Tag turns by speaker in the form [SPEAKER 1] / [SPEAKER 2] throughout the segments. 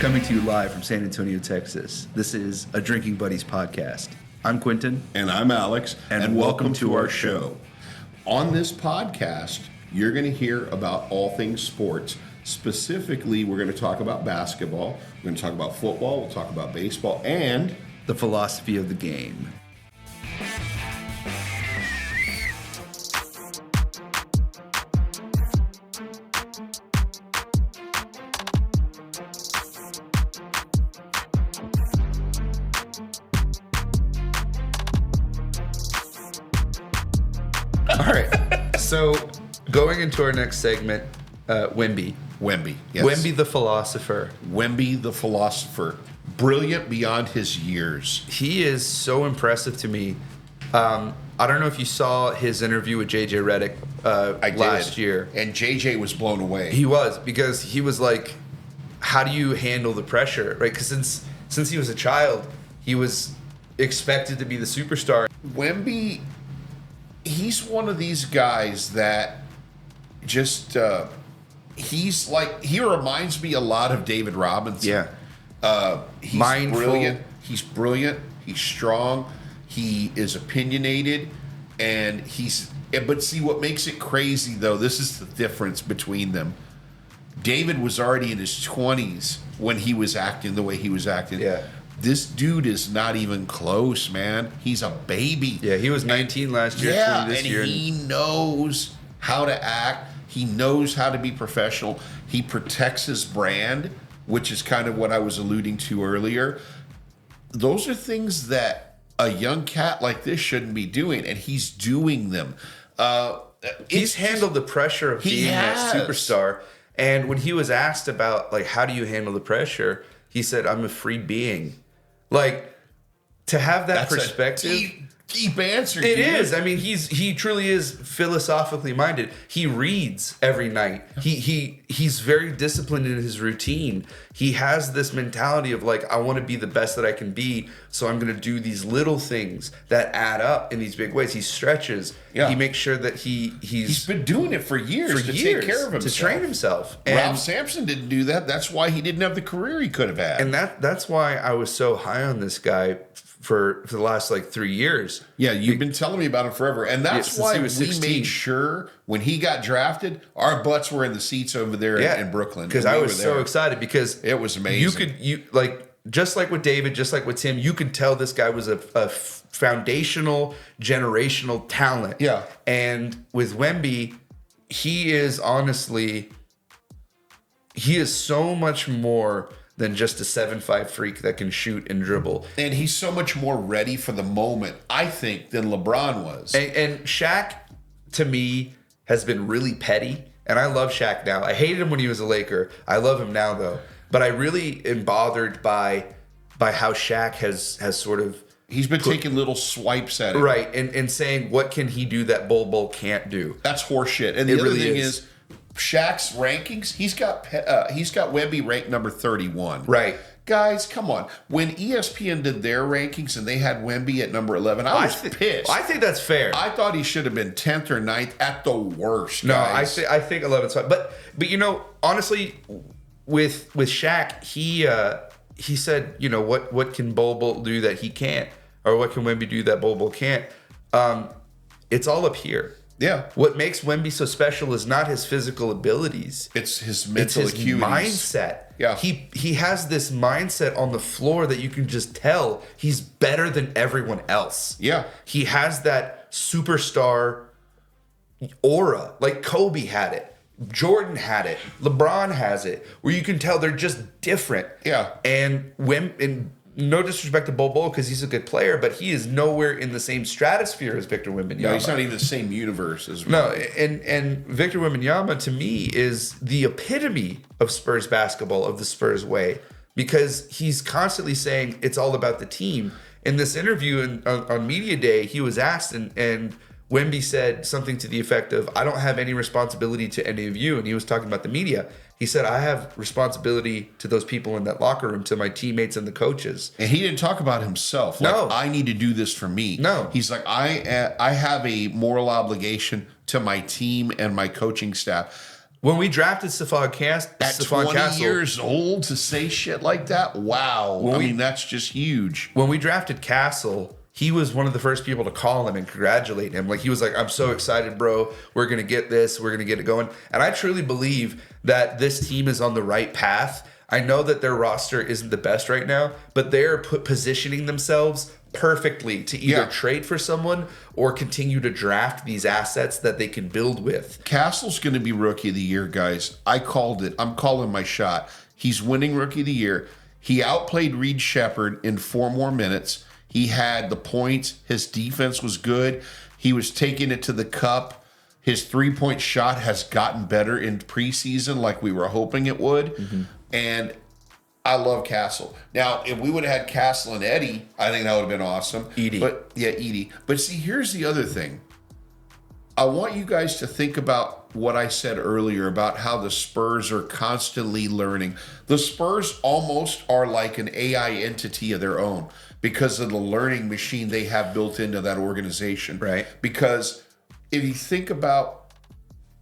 [SPEAKER 1] Coming to you live from San Antonio, Texas. This is a Drinking Buddies podcast. I'm Quentin.
[SPEAKER 2] And I'm Alex.
[SPEAKER 1] And welcome to our show.
[SPEAKER 2] On this podcast, you're going to hear about all things sports. Specifically, we're going to talk about basketball. We're going to talk about football. We'll talk about baseball and
[SPEAKER 1] the philosophy of the game. All right. So, going into our next segment, Wemby.
[SPEAKER 2] Wemby. Yes.
[SPEAKER 1] Wemby the philosopher.
[SPEAKER 2] Wemby the philosopher. Brilliant beyond his years.
[SPEAKER 1] He is so impressive to me. I don't know if you saw his interview with JJ Redick last year.
[SPEAKER 2] And JJ was blown away.
[SPEAKER 1] He was, because he was like, how do you handle the pressure? Right? Because since he was a child, he was expected to be the superstar.
[SPEAKER 2] Wemby, he's one of these guys that just, he reminds me a lot of David Robinson.
[SPEAKER 1] Yeah.
[SPEAKER 2] He's
[SPEAKER 1] Mindful.
[SPEAKER 2] brilliant. He's brilliant. He's strong. He is opinionated, and but see what makes it crazy though, this is the difference between them. David was already in his 20s when he was acting the way he was acting.
[SPEAKER 1] Yeah.
[SPEAKER 2] This dude is not even close, man. He's a baby.
[SPEAKER 1] Yeah, he was 19 last year, 20 this year.
[SPEAKER 2] He knows how to act. He knows how to be professional. He protects his brand, which is kind of what I was alluding to earlier. Those are things that a young cat like this shouldn't be doing, and he's doing them.
[SPEAKER 1] He's handled the pressure of being that superstar. And when he was asked about, like, how do you handle the pressure, he said, I'm a free being. Like, to have that perspective.
[SPEAKER 2] Deep answer.
[SPEAKER 1] It is. I mean, he truly is philosophically minded. He reads every night. He's very disciplined in his routine. He has this mentality of like, I want to be the best that I can be, so I'm going to do these little things that add up in these big ways. He stretches.
[SPEAKER 2] Yeah.
[SPEAKER 1] He makes sure that he's
[SPEAKER 2] been doing it for years to take care of himself,
[SPEAKER 1] to train himself.
[SPEAKER 2] And Ralph Sampson didn't do that. That's why he didn't have the career he could have had.
[SPEAKER 1] And that's why I was so high on this guy for the last like 3 years.
[SPEAKER 2] Yeah, you've been telling me about him forever. And that's why we made sure when he got drafted, our butts were in the seats over there in Brooklyn.
[SPEAKER 1] Because I was so excited, because
[SPEAKER 2] it was amazing.
[SPEAKER 1] Just like with David, just like with Tim, you could tell this guy was a foundational, generational talent.
[SPEAKER 2] Yeah.
[SPEAKER 1] And with Wemby, he is so much more than just a 7'5" freak that can shoot and dribble.
[SPEAKER 2] And he's so much more ready for the moment, I think, than LeBron was.
[SPEAKER 1] And Shaq, to me, has been really petty. And I love Shaq now. I hated him when he was a Laker. I love him now, though. But I really am bothered by how Shaq has sort of...
[SPEAKER 2] He's been taking little swipes at it.
[SPEAKER 1] Right, and saying, what can he do that Bol can't do?
[SPEAKER 2] That's horseshit. And the other thing is Shaq's rankings, he's got Wemby ranked number 31.
[SPEAKER 1] Right.
[SPEAKER 2] Guys, come on. When ESPN did their rankings and they had Wemby at number 11, I was pissed.
[SPEAKER 1] I think that's fair.
[SPEAKER 2] I thought he should have been 10th or 9th at the worst,
[SPEAKER 1] No,
[SPEAKER 2] guys.
[SPEAKER 1] I think 11's fine. But you know, honestly, with Shaq, he said, you know, what can Bol do that he can't? Or what can Wemby do that Bol can't? It's all up here.
[SPEAKER 2] Yeah.
[SPEAKER 1] What makes Wemby so special is not his physical abilities.
[SPEAKER 2] It's his mental acuity.
[SPEAKER 1] Mindset.
[SPEAKER 2] Yeah.
[SPEAKER 1] He has this mindset on the floor that you can just tell he's better than everyone else.
[SPEAKER 2] Yeah.
[SPEAKER 1] He has that superstar aura. Like Kobe had it. Jordan had it. LeBron has it. Where you can tell they're just different.
[SPEAKER 2] Yeah.
[SPEAKER 1] And no disrespect to Bol because he's a good player, but he is nowhere in the same stratosphere as Victor Wembanyama.
[SPEAKER 2] No, he's not even the same universe as
[SPEAKER 1] No, and Victor Wembanyama to me is the epitome of Spurs basketball, of the Spurs way, because he's constantly saying it's all about the team. In this interview on Media Day, he was asked, and Wemby said something to the effect of, I don't have any responsibility to any of you. And he was talking about the media. He said, I have responsibility to those people in that locker room, to my teammates and the coaches.
[SPEAKER 2] And he didn't talk about himself. Like,
[SPEAKER 1] No.
[SPEAKER 2] I need to do this for me.
[SPEAKER 1] No.
[SPEAKER 2] He's like, I have a moral obligation to my team and my coaching staff.
[SPEAKER 1] When we drafted
[SPEAKER 2] At
[SPEAKER 1] Stephon
[SPEAKER 2] 20
[SPEAKER 1] Castle,
[SPEAKER 2] years old to say shit like that? Wow. I mean, that's just huge.
[SPEAKER 1] when we drafted Castle, he was one of the first people to call him and congratulate him. Like, he was like, I'm so excited, bro. We're going to get this. We're going to get it going. And I truly believe that this team is on the right path. I know that their roster isn't the best right now, but they're positioning themselves perfectly to either trade for someone or continue to draft these assets that they can build with.
[SPEAKER 2] Castle's going to be Rookie of the Year, guys. I called it. I'm calling my shot. He's winning Rookie of the Year. He outplayed Reed Shepherd in 4 more minutes. He had the points. His defense was good. He was taking it to the cup. His 3-point shot has gotten better in preseason like we were hoping it would. Mm-hmm. And I love Castle. Now, if we would have had Castle and Eddie, I think that would have been awesome. Edie. But see, here's the other thing. I want you guys to think about what I said earlier about how the Spurs are constantly learning. The Spurs almost are like an AI entity of their own because of the learning machine they have built into that organization.
[SPEAKER 1] Right.
[SPEAKER 2] Because if you think about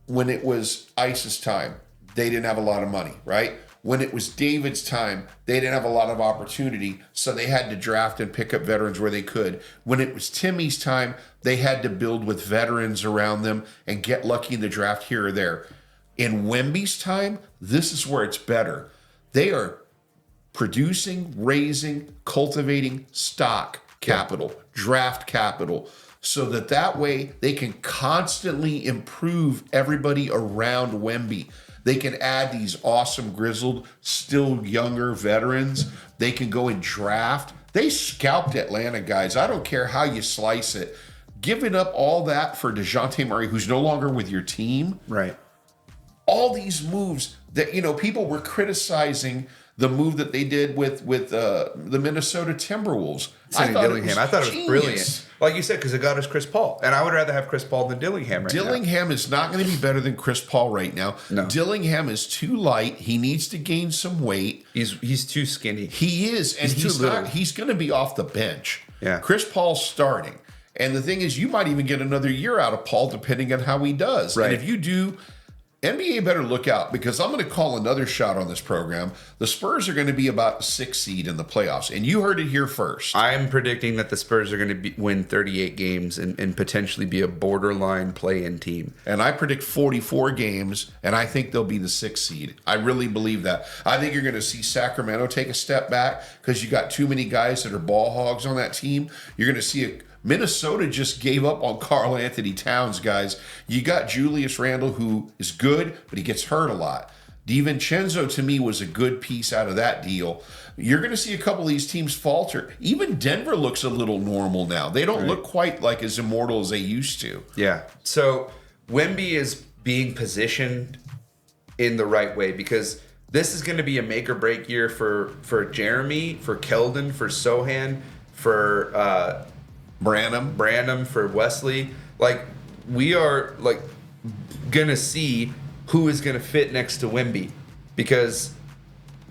[SPEAKER 2] when it was Ice's time, they didn't have a lot of money, right? When it was David's time, they didn't have a lot of opportunity, so they had to draft and pick up veterans where they could. When it was Timmy's time, they had to build with veterans around them and get lucky in the draft here or there. In Wemby's time, this is where it's better. They are producing, raising, cultivating stock capital, draft capital, so that way they can constantly improve everybody around Wemby. They can add these awesome, grizzled, still younger veterans. They can go and draft. They scalped Atlanta, guys. I don't care how you slice it. Giving up all that for DeJounte Murray, who's no longer with your team.
[SPEAKER 1] Right.
[SPEAKER 2] All these moves that, people were criticizing the move that they did with the Minnesota Timberwolves.
[SPEAKER 1] I thought it was brilliant. Like you said, because it got us Chris Paul. And I would rather have Chris Paul than Dillingham right now.
[SPEAKER 2] Dillingham is not going to be better than Chris Paul right now.
[SPEAKER 1] No.
[SPEAKER 2] Dillingham is too light. He needs to gain some weight.
[SPEAKER 1] He's too skinny.
[SPEAKER 2] He is. And he's going to be off the bench.
[SPEAKER 1] Yeah.
[SPEAKER 2] Chris Paul's starting. And the thing is, you might even get another year out of Paul depending on how he does.
[SPEAKER 1] Right.
[SPEAKER 2] And if you do, NBA better look out because I'm going to call another shot on this program. The Spurs are going to be about 6th seed in the playoffs. And you heard it here first.
[SPEAKER 1] I'm predicting that the Spurs are going to win 38 games and potentially be a borderline play-in team.
[SPEAKER 2] And I predict 44 games, and I think they'll be the 6th seed. I really believe that. I think you're going to see Sacramento take a step back because you got too many guys that are ball hogs on that team. You're going to see Minnesota just gave up on Karl Anthony Towns, guys. You got Julius Randle, who is good, but he gets hurt a lot. DiVincenzo, to me, was a good piece out of that deal. You're going to see a couple of these teams falter. Even Denver looks a little normal now. They don't look quite like as immortal as they used to.
[SPEAKER 1] Yeah. So Wemby is being positioned in the right way because this is going to be a make or break year for Jeremy, for Keldon, for Sohan, for Branham, for Wesley. Like, we are gonna see who is gonna fit next to Wemby because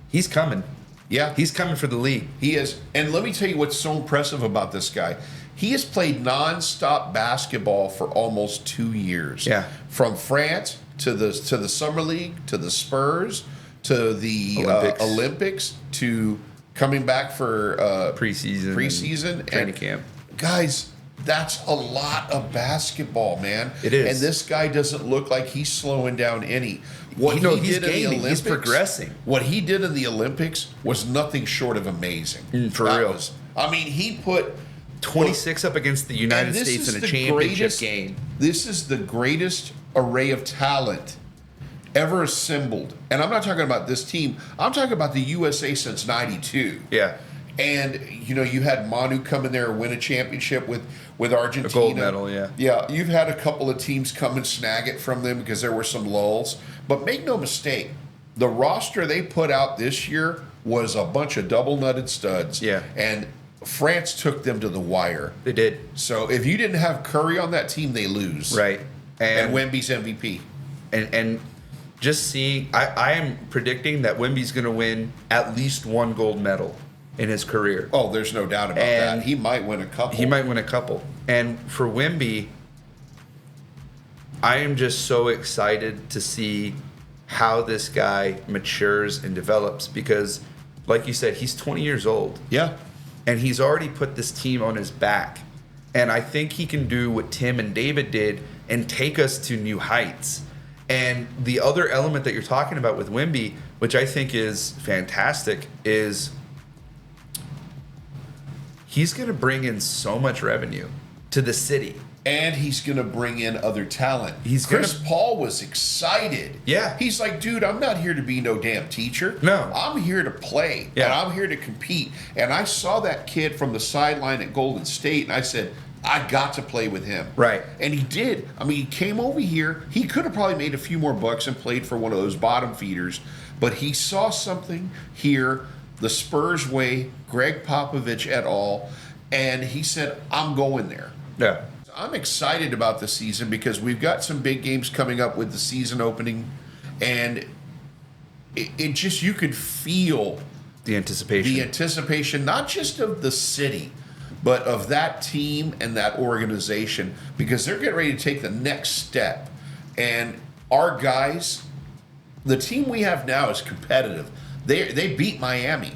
[SPEAKER 1] he's coming.
[SPEAKER 2] Yeah.
[SPEAKER 1] He's coming for the league.
[SPEAKER 2] He is. And let me tell you what's so impressive about this guy. He has played nonstop basketball for almost 2 years.
[SPEAKER 1] Yeah.
[SPEAKER 2] From France to the Summer League, to the Spurs, to the Olympics, to coming back for preseason
[SPEAKER 1] training camp.
[SPEAKER 2] Guys, that's a lot of basketball, man.
[SPEAKER 1] It is.
[SPEAKER 2] And this guy doesn't look like he's slowing down any.
[SPEAKER 1] He's progressing.
[SPEAKER 2] What he did in the Olympics was nothing short of amazing.
[SPEAKER 1] For real.
[SPEAKER 2] He put
[SPEAKER 1] 26 up against the United States in a championship game.
[SPEAKER 2] This is the greatest array of talent ever assembled. And I'm not talking about this team. I'm talking about the USA since 92.
[SPEAKER 1] Yeah.
[SPEAKER 2] And, you had Manu come in there and win a championship with Argentina.
[SPEAKER 1] A gold medal, yeah.
[SPEAKER 2] Yeah, you've had a couple of teams come and snag it from them because there were some lulls. But make no mistake, the roster they put out this year was a bunch of double-nutted studs.
[SPEAKER 1] Yeah.
[SPEAKER 2] And France took them to the wire.
[SPEAKER 1] They did.
[SPEAKER 2] So if you didn't have Curry on that team, they lose.
[SPEAKER 1] Right.
[SPEAKER 2] And Wemby's MVP.
[SPEAKER 1] And just seeing, I am predicting that Wemby's going to win at least one gold medal in his career.
[SPEAKER 2] Oh, there's no doubt about that. He might win a couple.
[SPEAKER 1] And for Wemby, I am just so excited to see how this guy matures and develops because, like you said, he's 20 years old.
[SPEAKER 2] Yeah.
[SPEAKER 1] And he's already put this team on his back. And I think he can do what Tim and David did and take us to new heights. And the other element that you're talking about with Wemby, which I think is fantastic, is he's going to bring in so much revenue to the city.
[SPEAKER 2] And he's going to bring in other talent.
[SPEAKER 1] Chris
[SPEAKER 2] Paul was excited.
[SPEAKER 1] Yeah.
[SPEAKER 2] He's like, dude, I'm not here to be no damn teacher.
[SPEAKER 1] No.
[SPEAKER 2] I'm here to play.
[SPEAKER 1] Yeah.
[SPEAKER 2] And I'm here to compete. And I saw that kid from the sideline at Golden State, and I said, I got to play with him.
[SPEAKER 1] Right.
[SPEAKER 2] And he did. I mean, he came over here. He could have probably made a few more bucks and played for one of those bottom feeders. But he saw something here, the Spurs way, Greg Popovich et al., and he said, I'm going there.
[SPEAKER 1] Yeah.
[SPEAKER 2] I'm excited about the season because we've got some big games coming up with the season opening, and it just, you could feel
[SPEAKER 1] The anticipation,
[SPEAKER 2] not just of the city, but of that team and that organization, because they're getting ready to take the next step. And our guys, the team we have now is competitive. They beat Miami.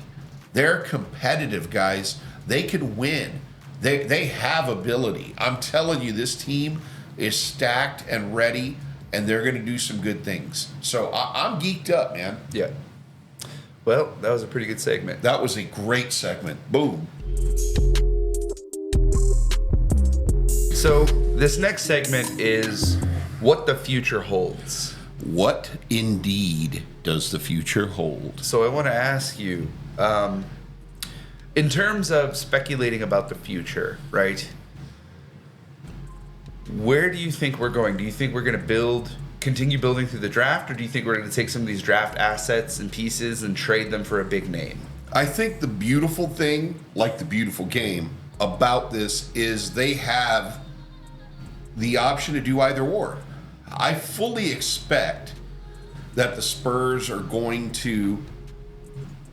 [SPEAKER 2] They're competitive, guys. They could win. They have ability. I'm telling you, this team is stacked and ready, and they're going to do some good things. So I'm geeked up, man.
[SPEAKER 1] Yeah. Well, that was a pretty good segment.
[SPEAKER 2] That was a great segment. Boom.
[SPEAKER 1] So this next segment is what the future holds.
[SPEAKER 2] What indeed does the future hold?
[SPEAKER 1] So I want to ask you, in terms of speculating about the future, right? Where do you think we're going? Do you think we're going to continue building through the draft, or do you think we're going to take some of these draft assets and pieces and trade them for a big name?
[SPEAKER 2] I think the beautiful thing, like the beautiful game, about this is they have the option to do either or. I fully expect that the Spurs are going to,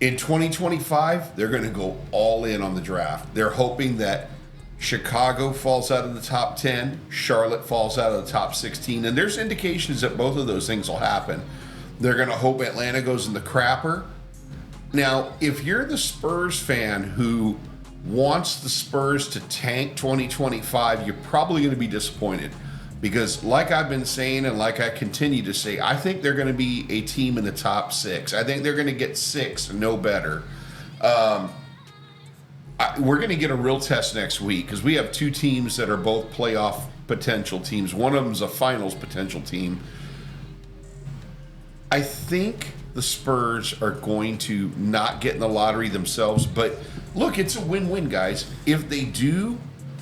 [SPEAKER 2] in 2025, they're going to go all in on the draft. They're hoping that Chicago falls out of the top 10, Charlotte falls out of the top 16, and there's indications that both of those things will happen. They're going to hope Atlanta goes in the crapper. Now, if you're the Spurs fan who wants the Spurs to tank 2025, you're probably going to be disappointed. Because like I've been saying and like I continue to say, I think they're going to be a team in the top 6. I think they're going to get 6, no better. We're going to get a real test next week because we have 2 teams that are both playoff potential teams. One of them is a finals potential team. I think the Spurs are going to not get in the lottery themselves. But look, it's a win-win, guys. If they do,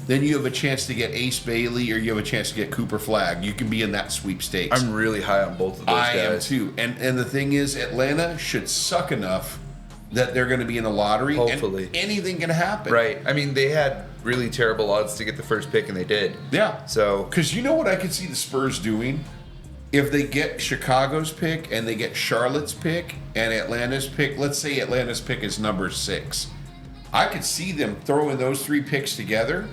[SPEAKER 2] then you have a chance to get Ace Bailey or you have a chance to get Cooper Flagg. You can be in that sweepstakes.
[SPEAKER 1] I'm really high on both of those guys.
[SPEAKER 2] I am too. And the thing is, Atlanta should suck enough that they're going to be in the lottery.
[SPEAKER 1] Hopefully.
[SPEAKER 2] And anything can happen.
[SPEAKER 1] Right. I mean, they had really terrible odds to get the first pick, and they did.
[SPEAKER 2] Yeah.
[SPEAKER 1] So,
[SPEAKER 2] because you know what I could see the Spurs doing? If they get Chicago's pick and they get Charlotte's pick and Atlanta's pick, let's say Atlanta's pick is number 6. I could see them throwing those 3 picks together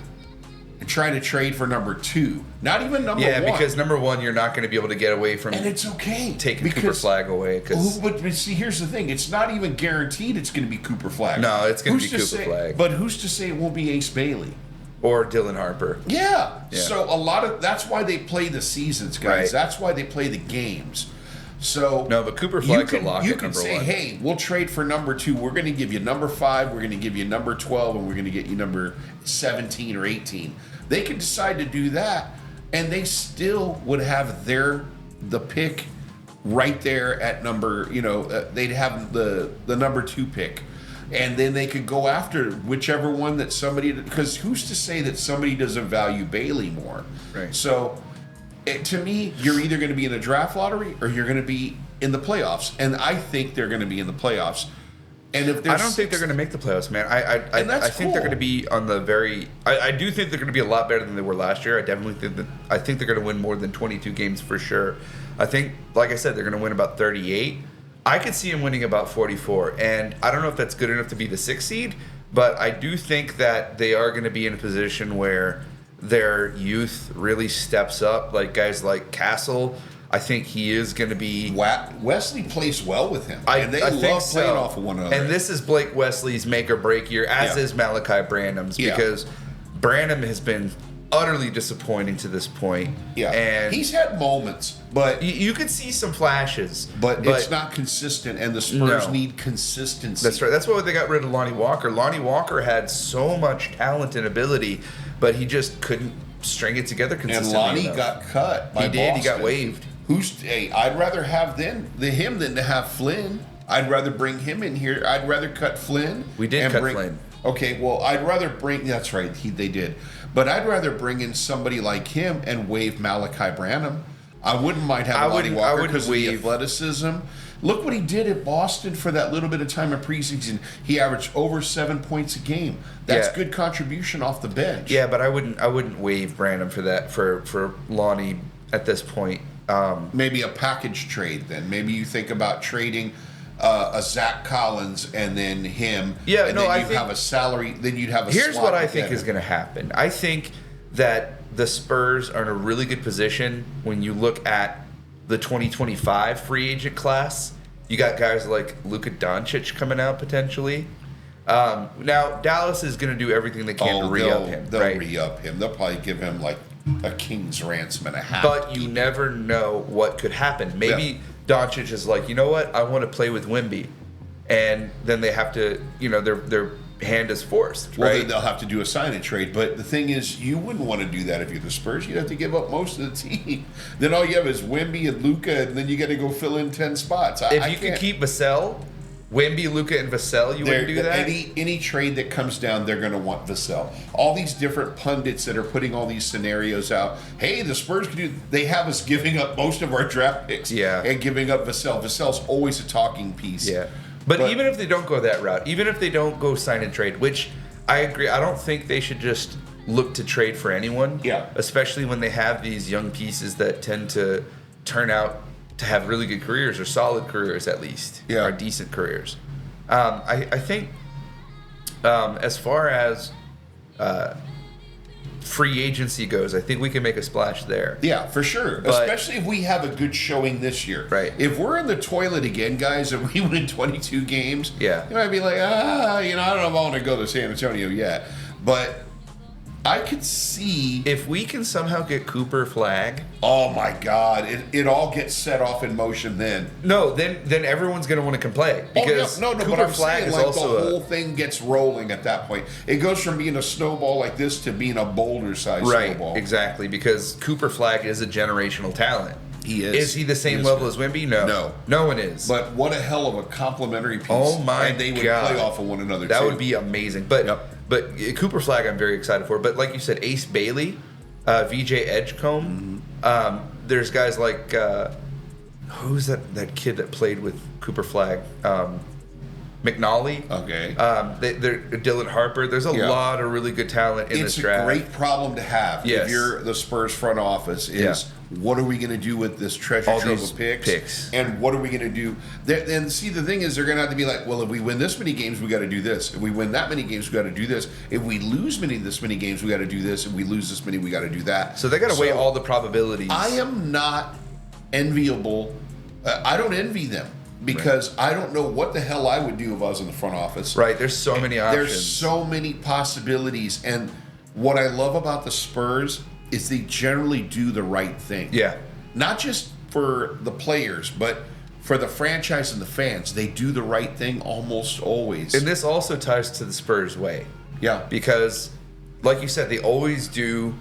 [SPEAKER 2] and trying to trade for number 2. Not even number 1.
[SPEAKER 1] yeah, because number 1, you're not going to be able to get away from
[SPEAKER 2] and it's okay
[SPEAKER 1] taking Cooper Flagg away.
[SPEAKER 2] But see, here's the thing. It's not even guaranteed it's going to be Cooper Flagg.
[SPEAKER 1] No, it's going to be Cooper Flagg.
[SPEAKER 2] But who's to say it won't be Ace Bailey?
[SPEAKER 1] Or Dylan Harper.
[SPEAKER 2] Yeah. So that's why they play the seasons, guys.
[SPEAKER 1] Right.
[SPEAKER 2] That's why they play the games. So
[SPEAKER 1] no, but Cooper Flagg's a lock at number 1.
[SPEAKER 2] You can say, hey, we'll trade for number 2. We're going to give you number 5. We're going to give you number 12, and we're going to get you number 17 or 18. They could decide to do that, and they still would have the pick right there at number. They'd have the number 2 pick. And then they could go after whichever one that somebody, because who's to say that somebody doesn't value Bailey more?
[SPEAKER 1] Right.
[SPEAKER 2] So, to me, you're either going to be in a draft lottery or you're going to be in the playoffs. And I think they're going to be in the playoffs. And if
[SPEAKER 1] I don't think they're going to make the playoffs, man. I think they're going to be on the very. I do think they're going to be a lot better than they were last year. I definitely think that. I think they're going to win more than 22 games for sure. I think, like I said, they're going to win about 38. I could see them winning about 44, and I don't know if that's good enough to be the 6th seed, but I do think that they are going to be in a position where their youth really steps up, like guys like Castle. I think he is going to be.
[SPEAKER 2] Wesley plays well with him,
[SPEAKER 1] I
[SPEAKER 2] and they
[SPEAKER 1] think
[SPEAKER 2] love
[SPEAKER 1] so.
[SPEAKER 2] playing off of one another.
[SPEAKER 1] And this is Blake Wesley's make or break year, as is Malachi Branham's, because Branham has been utterly disappointing to this point.
[SPEAKER 2] Yeah,
[SPEAKER 1] and
[SPEAKER 2] he's had moments, but
[SPEAKER 1] you could see some flashes,
[SPEAKER 2] but it's not consistent, and the Spurs need consistency.
[SPEAKER 1] That's right. That's why they got rid of Lonnie Walker. Lonnie Walker had so much talent and ability, but he just couldn't string it together consistently.
[SPEAKER 2] And Lonnie got cut by Boston.
[SPEAKER 1] He got waived.
[SPEAKER 2] I'd rather have him than to have Flynn. I'd rather bring him in here. I'd rather cut Flynn.
[SPEAKER 1] We did cut Flynn.
[SPEAKER 2] Okay, well, I'd rather bring. That's right, they did. But I'd rather bring in somebody like him and waive Malachi Branham. I wouldn't mind having Lonnie Walker because of the athleticism. Look what he did at Boston for that little bit of time in preseason. He averaged over 7 points a game. That's good contribution off the bench.
[SPEAKER 1] Yeah, but I wouldn't waive Branham for that for Lonnie at this point.
[SPEAKER 2] Maybe a package trade then. Maybe you think about trading a Zach Collins and then him.
[SPEAKER 1] Yeah,
[SPEAKER 2] and
[SPEAKER 1] no,
[SPEAKER 2] then you'd have a salary. Then you'd have a.
[SPEAKER 1] Here's
[SPEAKER 2] slot
[SPEAKER 1] what I think is going to happen. I think that the Spurs are in a really good position when you look at the 2025 free agent class. You got guys like Luka Doncic coming out potentially. Now Dallas is going to do everything they can to re-up him.
[SPEAKER 2] They'll re-up him. They'll probably give him like a king's ransom and a half.
[SPEAKER 1] But you never know what could happen. Maybe Doncic is like, you know what? I want to play with Wemby, and then they have to, their hand is forced.
[SPEAKER 2] Well,
[SPEAKER 1] right?
[SPEAKER 2] then they'll have to do a sign and trade. But the thing is, you wouldn't want to do that if you're the Spurs. You'd have to give up most of the team. Then all you have is Wemby and Luka, and then you got to go fill in 10 spots.
[SPEAKER 1] If you could keep Vassell, Wemby, Luka, and Vassell, you wouldn't do that?
[SPEAKER 2] Any trade that comes down, they're going to want Vassell. All these different pundits that are putting all these scenarios out. Hey, the Spurs can do. They have us giving up most of our draft picks. And giving up Vassell. Vassell's always a talking piece.
[SPEAKER 1] Yeah. But even if they don't go that route, even if they don't go sign and trade, which I agree, I don't think they should just look to trade for anyone.
[SPEAKER 2] Yeah.
[SPEAKER 1] Especially when they have these young pieces that tend to turn out to have really good careers, or solid careers at least.
[SPEAKER 2] Yeah.
[SPEAKER 1] Or decent careers. I think as far as free agency goes, I think we can make a splash there.
[SPEAKER 2] Yeah, for sure. Especially if we have a good showing this year.
[SPEAKER 1] Right.
[SPEAKER 2] If we're in the toilet again, guys, and we win 22 games, you might be like, I don't know if I want to go to San Antonio yet. But I could see
[SPEAKER 1] if we can somehow get Cooper Flag.
[SPEAKER 2] Oh my God! It all gets set off in motion then.
[SPEAKER 1] No, then everyone's going to want to complain because
[SPEAKER 2] Cooper
[SPEAKER 1] but I'm Flag saying,
[SPEAKER 2] is like also the whole thing gets rolling at that point. It goes from being a snowball like this to being a boulder-sized snowball.
[SPEAKER 1] Right, exactly. Because Cooper Flag is a generational talent.
[SPEAKER 2] He is.
[SPEAKER 1] Is he the same level as Wemby? No. No one is.
[SPEAKER 2] But what a hell of a complimentary piece.
[SPEAKER 1] Oh my God.
[SPEAKER 2] And they would play off of one another
[SPEAKER 1] That would be amazing. But Cooper Flag I'm very excited for. But like you said, Ace Bailey, VJ Edgecombe, there's guys like, who's that kid that played with Cooper Flag? McNally.
[SPEAKER 2] Okay.
[SPEAKER 1] They're Dylan Harper. There's a lot of really good talent in this draft.
[SPEAKER 2] It's a great problem to have if you're the Spurs front office is what are we going to do with this treasure trove of picks? And what are we going to do? And see, the thing is, they're going to have to be like, well, if we win this many games, we got to do this. If we win that many games, we got to do this. If we lose this many games, we got to do this. If we lose this many, we got to do that.
[SPEAKER 1] So they got to weigh all the probabilities.
[SPEAKER 2] I am not enviable. I don't envy them. Because I don't know what the hell I would do if I was in the front office.
[SPEAKER 1] Right, there's so many options.
[SPEAKER 2] There's so many possibilities. And what I love about the Spurs is they generally do the right thing.
[SPEAKER 1] Yeah.
[SPEAKER 2] Not just for the players, but for the franchise and the fans. They do the right thing almost always.
[SPEAKER 1] And this also ties to the Spurs way.
[SPEAKER 2] Yeah.
[SPEAKER 1] Because, like you said, they always do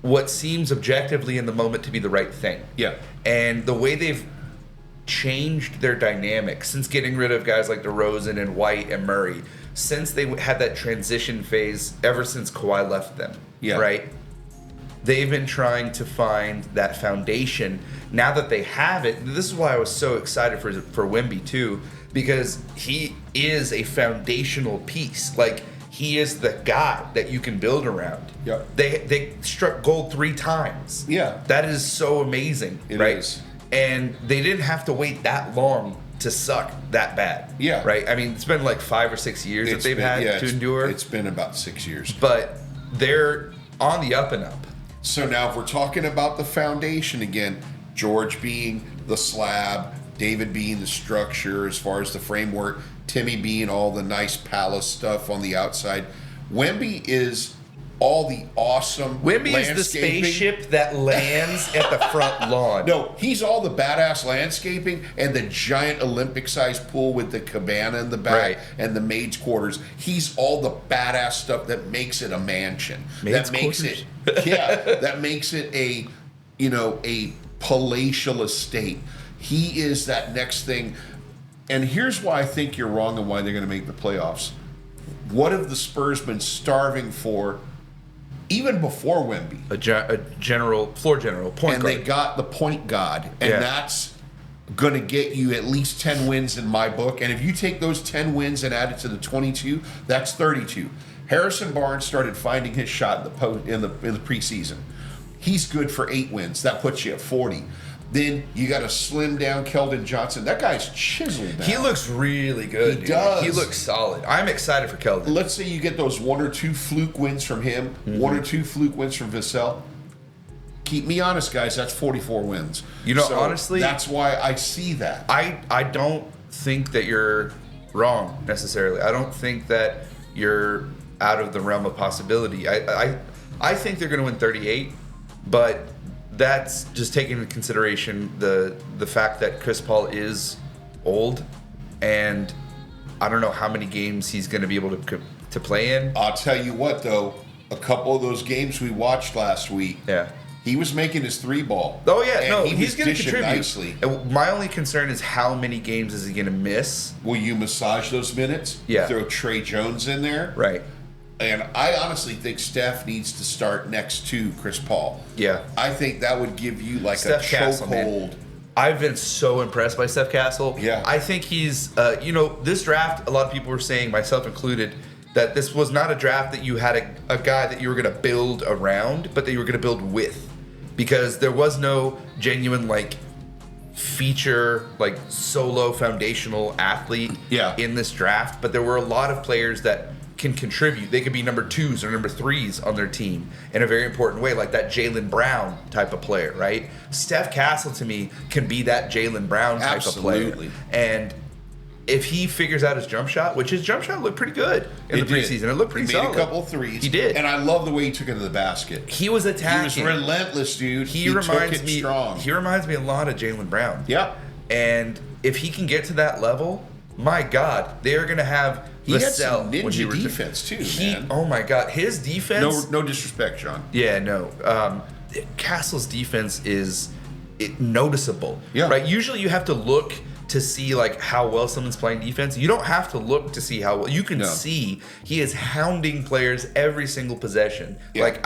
[SPEAKER 1] what seems objectively in the moment to be the right thing.
[SPEAKER 2] Yeah.
[SPEAKER 1] And the way they've changed their dynamic since getting rid of guys like DeRozan and White and Murray, since they had that transition phase ever since Kawhi left them, right? They've been trying to find that foundation. Now that they have it, this is why I was so excited for Wemby too, because he is a foundational piece. Like, he is the guy that you can build around.
[SPEAKER 2] Yeah.
[SPEAKER 1] They struck gold 3 times.
[SPEAKER 2] Yeah.
[SPEAKER 1] That is so amazing, right?
[SPEAKER 2] It is.
[SPEAKER 1] And they didn't have to wait that long to suck that bad.
[SPEAKER 2] Yeah.
[SPEAKER 1] Right? I mean, it's been like 5 or 6 years that they've had to endure.
[SPEAKER 2] It's been about 6 years.
[SPEAKER 1] But they're on the up and up.
[SPEAKER 2] So now if we're talking about the foundation again, George being the slab, David being the structure as far as the framework, Timmy being all the nice palace stuff on the outside. Wemby is all the awesome
[SPEAKER 1] Wemby is the
[SPEAKER 2] landscaping.
[SPEAKER 1] spaceship that lands at the front lawn.
[SPEAKER 2] No, he's all the badass landscaping and the giant Olympic-sized pool with the cabana in the back
[SPEAKER 1] Right.
[SPEAKER 2] and the maid's quarters. He's all the badass stuff that makes it a mansion.
[SPEAKER 1] Maid's
[SPEAKER 2] that makes
[SPEAKER 1] quarters?
[SPEAKER 2] that makes it a palatial estate. He is that next thing. And here's why I think you're wrong and why they're going to make the playoffs. What have the Spurs been starving for even before Wemby?
[SPEAKER 1] A floor general, point
[SPEAKER 2] And
[SPEAKER 1] guard.
[SPEAKER 2] they got the point god. And
[SPEAKER 1] Yeah.
[SPEAKER 2] that's going to get you at least 10 wins in my book. And if you take those 10 wins and add it to the 22, that's 32. Harrison Barnes started finding his shot in the preseason. He's good for 8 wins. That puts you at 40. Then you got to slim down Keldon Johnson. That guy's chiseled now.
[SPEAKER 1] He looks really good.
[SPEAKER 2] He does.
[SPEAKER 1] He looks solid. I'm excited for Keldon.
[SPEAKER 2] Let's say you get those 1 or 2 fluke wins from him, 1 or 2 fluke wins from Vassell. Keep me honest, guys. That's 44 wins.
[SPEAKER 1] Honestly,
[SPEAKER 2] that's why I see that.
[SPEAKER 1] I don't think that you're wrong necessarily. I don't think that you're out of the realm of possibility. I think they're going to win 38, but that's just taking into consideration the fact that Chris Paul is old, and I don't know how many games he's going to be able to play in.
[SPEAKER 2] I'll tell you what, though, a couple of those games we watched last week,
[SPEAKER 1] Yeah.
[SPEAKER 2] he was making his 3-ball.
[SPEAKER 1] Oh yeah,
[SPEAKER 2] and
[SPEAKER 1] no,
[SPEAKER 2] he
[SPEAKER 1] he's
[SPEAKER 2] was
[SPEAKER 1] going to
[SPEAKER 2] dishing
[SPEAKER 1] contribute.
[SPEAKER 2] nicely.
[SPEAKER 1] And my only concern is how many games is he going to miss?
[SPEAKER 2] Will you massage those minutes?
[SPEAKER 1] Yeah.
[SPEAKER 2] Throw Trey Jones in there?
[SPEAKER 1] Right.
[SPEAKER 2] And I honestly think Steph needs to start next to Chris Paul.
[SPEAKER 1] Yeah.
[SPEAKER 2] I think that would give you like
[SPEAKER 1] Steph
[SPEAKER 2] a
[SPEAKER 1] Castle, man.
[SPEAKER 2] chokehold.
[SPEAKER 1] I've been so impressed by Steph Castle.
[SPEAKER 2] Yeah.
[SPEAKER 1] I think he's, this draft, a lot of people were saying, myself included, that this was not a draft that you had a guy that you were going to build around, but that you were going to build with. Because there was no genuine, feature, solo foundational athlete in this draft. But there were a lot of players that can contribute. They could be number 2s or number 3s on their team in a very important way, like that Jaylen Brown type of player, right? Steph Castle, to me, can be that Jaylen Brown type
[SPEAKER 2] Absolutely.
[SPEAKER 1] of player. And if he figures out his jump shot, which his jump shot looked pretty good in the preseason. It looked pretty solid.
[SPEAKER 2] He made a couple of threes.
[SPEAKER 1] He did.
[SPEAKER 2] And I love the way he took it to the basket.
[SPEAKER 1] He was attacking.
[SPEAKER 2] He was relentless, dude.
[SPEAKER 1] He
[SPEAKER 2] took
[SPEAKER 1] reminds
[SPEAKER 2] it
[SPEAKER 1] me
[SPEAKER 2] strong.
[SPEAKER 1] He reminds me a lot of Jaylen Brown.
[SPEAKER 2] Yeah.
[SPEAKER 1] And if he can get to that level, my God, they are going to have
[SPEAKER 2] He had some
[SPEAKER 1] Vassell when
[SPEAKER 2] ninja
[SPEAKER 1] he
[SPEAKER 2] defense too, man.
[SPEAKER 1] Oh my God, his defense.
[SPEAKER 2] No disrespect, John.
[SPEAKER 1] Yeah, no. Castle's defense is noticeable.
[SPEAKER 2] Yeah.
[SPEAKER 1] Right. Usually, you have to look to see how well someone's playing defense. You don't have to look to see how well. You can see he is hounding players every single possession.
[SPEAKER 2] Yeah.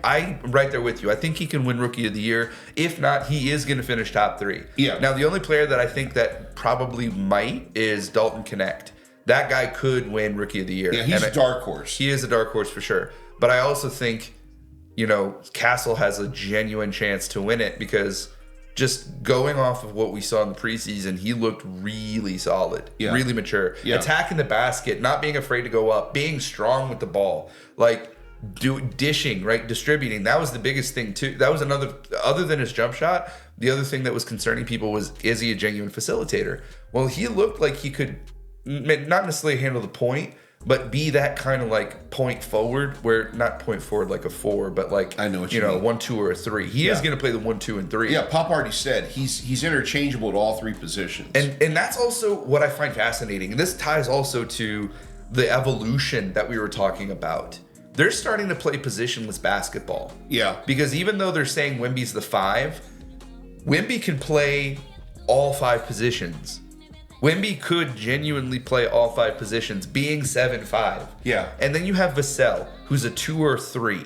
[SPEAKER 1] I'm right there with you. I think he can win Rookie of the Year. If not, he is going to finish top 3.
[SPEAKER 2] Yeah.
[SPEAKER 1] Now, the only player that I think that probably might is Dalton Connect. That guy could win Rookie of the Year.
[SPEAKER 2] Yeah, he's a dark horse.
[SPEAKER 1] He is a dark horse for sure. But I also think, Castle has a genuine chance to win it because just going off of what we saw in the preseason, he looked really solid, really mature.
[SPEAKER 2] Yeah.
[SPEAKER 1] Attacking the basket, not being afraid to go up, being strong with the ball, dishing, right? Distributing. That was the biggest thing too. That was another, other than his jump shot, the other thing that was concerning people was, is he a genuine facilitator? Well, he looked like he could not necessarily handle the point, but be that kind of point forward, where not point forward like a 4, but
[SPEAKER 2] I know what you mean.
[SPEAKER 1] 1, 2, or a 3. He is going to play the 1, 2, and 3.
[SPEAKER 2] Yeah, Pop already said he's interchangeable at all 3 positions.
[SPEAKER 1] And that's also what I find fascinating. And this ties also to the evolution that we were talking about. They're starting to play positionless basketball.
[SPEAKER 2] Yeah.
[SPEAKER 1] Because even though they're saying Wemby's the 5, Wemby can play all 5 positions. Wemby could genuinely play all 5 positions, being 7'5".
[SPEAKER 2] Yeah.
[SPEAKER 1] And then you have Vassell, who's a 2 or 3.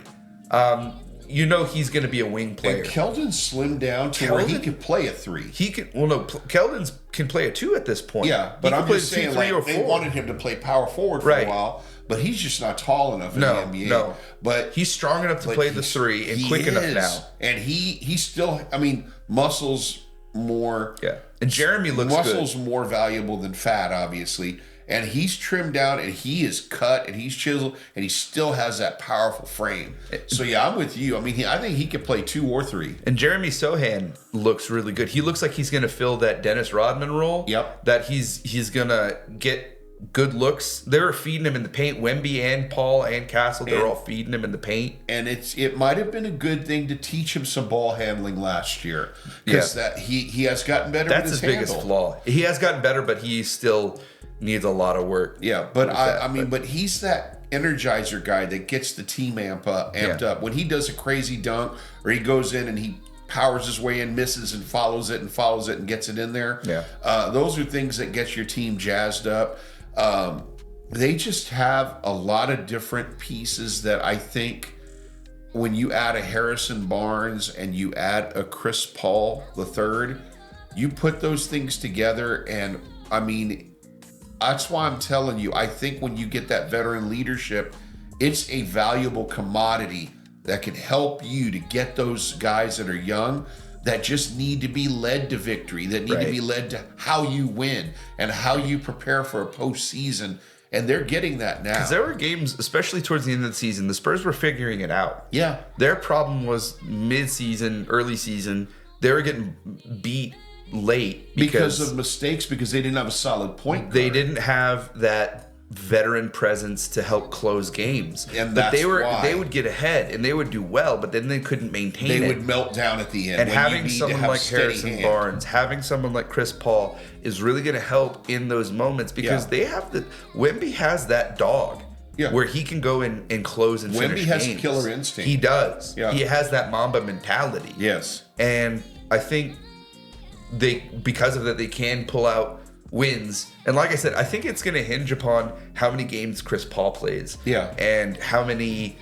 [SPEAKER 1] He's going to be a wing player.
[SPEAKER 2] And Keldon slimmed down to where he could play a 3.
[SPEAKER 1] He can. Well, no, Keldon can play a 2 at this point.
[SPEAKER 2] Yeah, but I'm just saying,
[SPEAKER 1] 2, 3, or 4.
[SPEAKER 2] they wanted him to play power forward for a while, but he's just not tall enough in the NBA.
[SPEAKER 1] No,
[SPEAKER 2] but
[SPEAKER 1] he's strong enough to play the 3 and quick enough now.
[SPEAKER 2] And he's still, muscles more.
[SPEAKER 1] Yeah, and Jeremy looks
[SPEAKER 2] muscles
[SPEAKER 1] good.
[SPEAKER 2] more valuable than fat, obviously. And he's trimmed down, and he is cut, and he's chiseled, and he still has that powerful frame. So yeah, I'm with you. I mean, I think he could play 2 or 3.
[SPEAKER 1] And Jeremy Sohan looks really good. He looks like he's going to fill that Dennis Rodman role.
[SPEAKER 2] Yep.
[SPEAKER 1] That he's going to get good looks. They were feeding him in the paint. Wemby and Paul and Castle, they're all feeding him in the paint.
[SPEAKER 2] And it might have been a good thing to teach him some ball handling last year, because that he has gotten better.
[SPEAKER 1] That's
[SPEAKER 2] with his
[SPEAKER 1] biggest flaw. He has gotten better, but he still needs a lot of work.
[SPEAKER 2] Yeah, but but he's that energizer guy that gets the team amped up. When he does a crazy dunk, or he goes in and he powers his way in, misses, and follows it and gets it in there.
[SPEAKER 1] Yeah.
[SPEAKER 2] Those are things that get your team jazzed up. They just have a lot of different pieces that I think when you add a Harrison Barnes and you add a Chris Paul III, you put those things together, and I mean, that's why I'm telling you, I think when you get that veteran leadership, it's a valuable commodity that can help you to get those guys that are young, that just need to be led to victory, that need to be led to how you win and how you prepare for a postseason. And they're getting that now.
[SPEAKER 1] Because there were games, especially towards the end of the season, the Spurs were figuring it out.
[SPEAKER 2] Yeah.
[SPEAKER 1] Their problem was mid-season, early season, they were getting beat late
[SPEAKER 2] because of mistakes, because they didn't have a solid point guard.
[SPEAKER 1] They didn't have that veteran presence to help close games.
[SPEAKER 2] And
[SPEAKER 1] but they would get ahead and they would do well, but then they couldn't maintain it.
[SPEAKER 2] They would melt down at the end.
[SPEAKER 1] And having someone like Harrison Barnes, having someone like Chris Paul is really going to help in those moments, because they have Wemby has that dog.
[SPEAKER 2] Yeah.
[SPEAKER 1] Where he can go in and close and finish
[SPEAKER 2] Wemby has
[SPEAKER 1] games.
[SPEAKER 2] killer instinct.
[SPEAKER 1] He does.
[SPEAKER 2] Yeah.
[SPEAKER 1] He has that Mamba mentality.
[SPEAKER 2] Yes.
[SPEAKER 1] And I think because of that, they can pull out wins. And like I said, I think it's going to hinge upon how many games Chris Paul plays.
[SPEAKER 2] Yeah.
[SPEAKER 1] And how many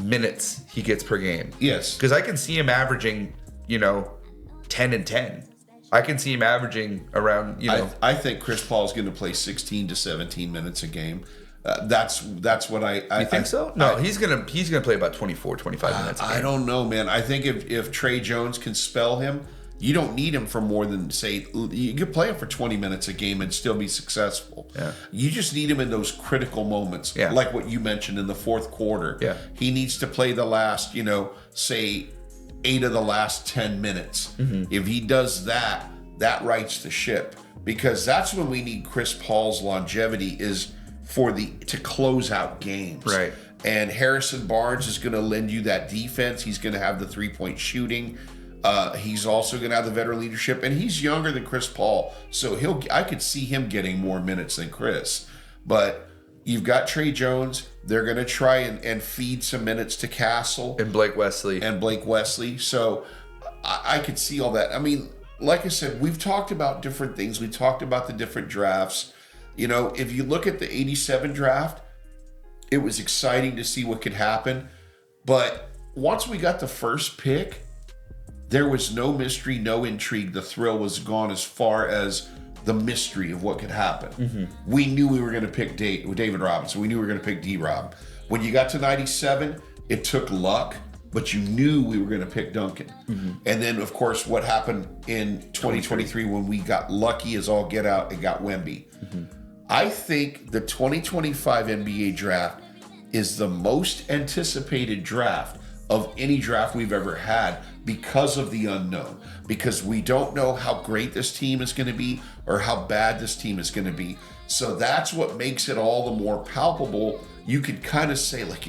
[SPEAKER 1] minutes he gets per game.
[SPEAKER 2] Yes.
[SPEAKER 1] Because I can see him averaging, 10 and 10. I can see him averaging around,
[SPEAKER 2] I think Chris Paul is going to play 16 to 17 minutes a game. That's what I
[SPEAKER 1] You think so? No, he's gonna play about 24, 25 minutes a game.
[SPEAKER 2] I don't know, man. I think if Trey Jones can spell him, you don't need him for more than, say, you could play him for 20 minutes a game and still be successful.
[SPEAKER 1] Yeah.
[SPEAKER 2] You just need him in those critical moments, like what you mentioned in the fourth quarter.
[SPEAKER 1] Yeah.
[SPEAKER 2] He needs to play the last, say 8 of the last 10 minutes.
[SPEAKER 1] Mm-hmm.
[SPEAKER 2] If he does that, that rights the ship, because that's when we need Chris Paul's longevity, is to close out games.
[SPEAKER 1] Right.
[SPEAKER 2] And Harrison Barnes is going to lend you that defense. He's going to have the 3-point shooting. He's also going to have the veteran leadership, and he's younger than Chris Paul, so I could see him getting more minutes than Chris. But you've got Trey Jones. They're going to try and feed some minutes to Castle
[SPEAKER 1] and Blake Wesley.
[SPEAKER 2] So I could see all that. I mean, like I said, we've talked about different things. We talked about the different drafts. If you look at the 87 draft, it was exciting to see what could happen. But once we got the first pick, there was no mystery, no intrigue. The thrill was gone as far as the mystery of what could happen.
[SPEAKER 1] Mm-hmm.
[SPEAKER 2] We knew we were going to pick David Robinson. We knew we were going to pick D-Rob. When you got to 97, it took luck, but you knew we were going to pick Duncan.
[SPEAKER 1] Mm-hmm.
[SPEAKER 2] And then, of course, what happened in 2023 when we got lucky as all get out and got Wemby.
[SPEAKER 1] Mm-hmm.
[SPEAKER 2] I think the 2025 NBA draft is the most anticipated draft of any draft we've ever had, because of the unknown, because we don't know how great this team is going to be or how bad this team is going to be. So that's what makes it all the more palpable. You could kind of say, like,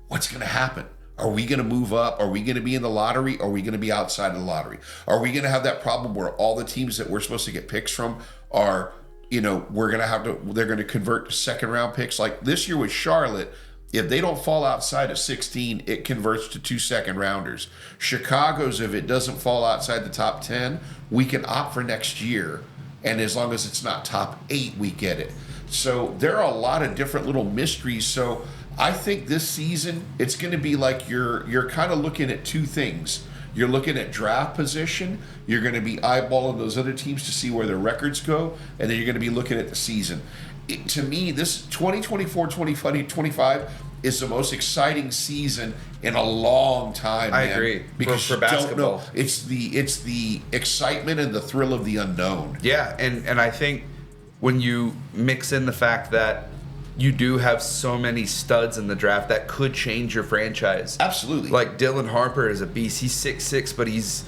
[SPEAKER 2] what's going to happen? Are we going to move up? Are we going to be in the lottery? Are we going to be outside of the lottery? Are we going to have that problem where all the teams that we're supposed to get picks from are, they're going to convert to second round picks? Like this year with Charlotte, if they don't fall outside of 16, it converts to 2 second rounders. Chicago's, if it doesn't fall outside the top 10, we can opt for next year. And as long as it's not top 8, we get it. So there are a lot of different little mysteries. So I think this season, it's going to be like you're kind of looking at two things. You're looking at draft position. You're going to be eyeballing those other teams to see where their records go. And then you're going to be looking at the season. To me, this 2024-2025 is the most exciting season in a long time.
[SPEAKER 1] I agree.
[SPEAKER 2] Because
[SPEAKER 1] for basketball,
[SPEAKER 2] don't know. It's the excitement and the thrill of the unknown.
[SPEAKER 1] Yeah, and I think when you mix in the fact that you do have so many studs in the draft that could change your franchise.
[SPEAKER 2] Absolutely.
[SPEAKER 1] Like Dylan Harper is a beast. He's 6'6", but he's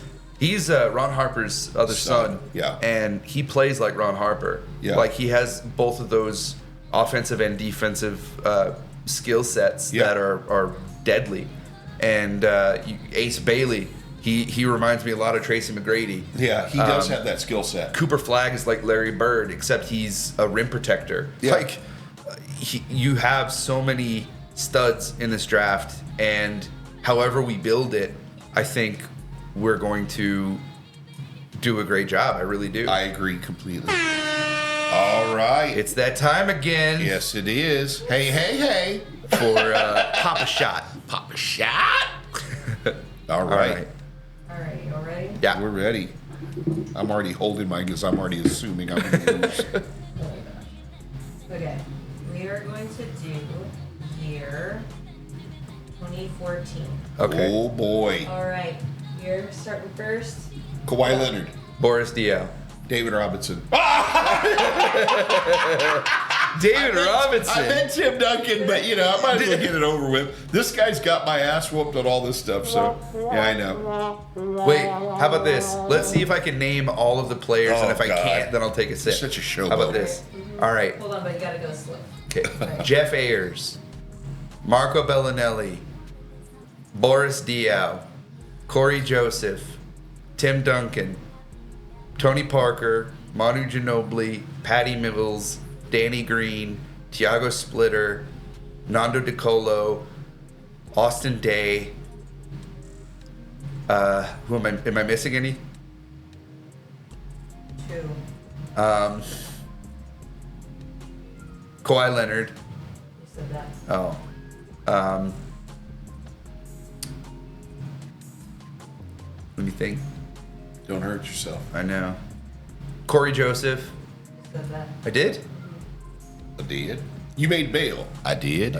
[SPEAKER 1] Ron Harper's other son.
[SPEAKER 2] Yeah.
[SPEAKER 1] And he plays like Ron Harper.
[SPEAKER 2] Yeah.
[SPEAKER 1] Like he has both of those offensive and defensive skill sets
[SPEAKER 2] Yeah.
[SPEAKER 1] that are deadly. And Ace Bailey, he reminds me a lot of Tracy McGrady.
[SPEAKER 2] Yeah, he does have that skill set.
[SPEAKER 1] Cooper Flagg is like Larry Bird, except he's a rim protector.
[SPEAKER 2] Yeah.
[SPEAKER 1] Like you have so many studs in this draft, and however we build it, I think we're going to do a great job. I really do.
[SPEAKER 2] I agree completely. All right.
[SPEAKER 1] It's that time again.
[SPEAKER 2] Yes, it is. Hey.
[SPEAKER 1] For Pop a Shot.
[SPEAKER 2] Pop a shot. All right.
[SPEAKER 3] All right, you all ready?
[SPEAKER 1] Yeah.
[SPEAKER 2] We're ready. I'm already holding mine because I'm already assuming I'm going to lose.
[SPEAKER 3] Okay, we are going to do year 2014.
[SPEAKER 1] Okay.
[SPEAKER 2] Oh, boy.
[SPEAKER 3] All right, you're starting first.
[SPEAKER 2] Kawhi Leonard.
[SPEAKER 1] Boris Diaw.
[SPEAKER 2] David Robinson.
[SPEAKER 1] David Robinson.
[SPEAKER 2] I meant Tim Duncan, but, I might as well get it over with. This guy's got my ass whooped on all this stuff, so, yeah, I know.
[SPEAKER 1] Wait, how about this? Let's see if I can name all of the players, and if I
[SPEAKER 2] God.
[SPEAKER 1] can't, then I'll take a sip.
[SPEAKER 2] Such a showboat.
[SPEAKER 1] How about this? All right.
[SPEAKER 3] Hold on, but you gotta go slow.
[SPEAKER 1] Okay. Jeff Ayers, Marco Bellinelli, Boris Diaw, Corey Joseph, Tim Duncan, Tony Parker, Manu Ginobili, Patty Mills, Danny Green, Tiago Splitter, Nando DiColo, Austin Day. Who am I missing any?
[SPEAKER 3] 2.
[SPEAKER 1] Kawhi Leonard.
[SPEAKER 3] You said that.
[SPEAKER 1] Oh. Let me think.
[SPEAKER 2] Don't hurt yourself.
[SPEAKER 1] I know. Corey Joseph.
[SPEAKER 3] You said that.
[SPEAKER 1] I did?
[SPEAKER 2] I did. You made bail. I did.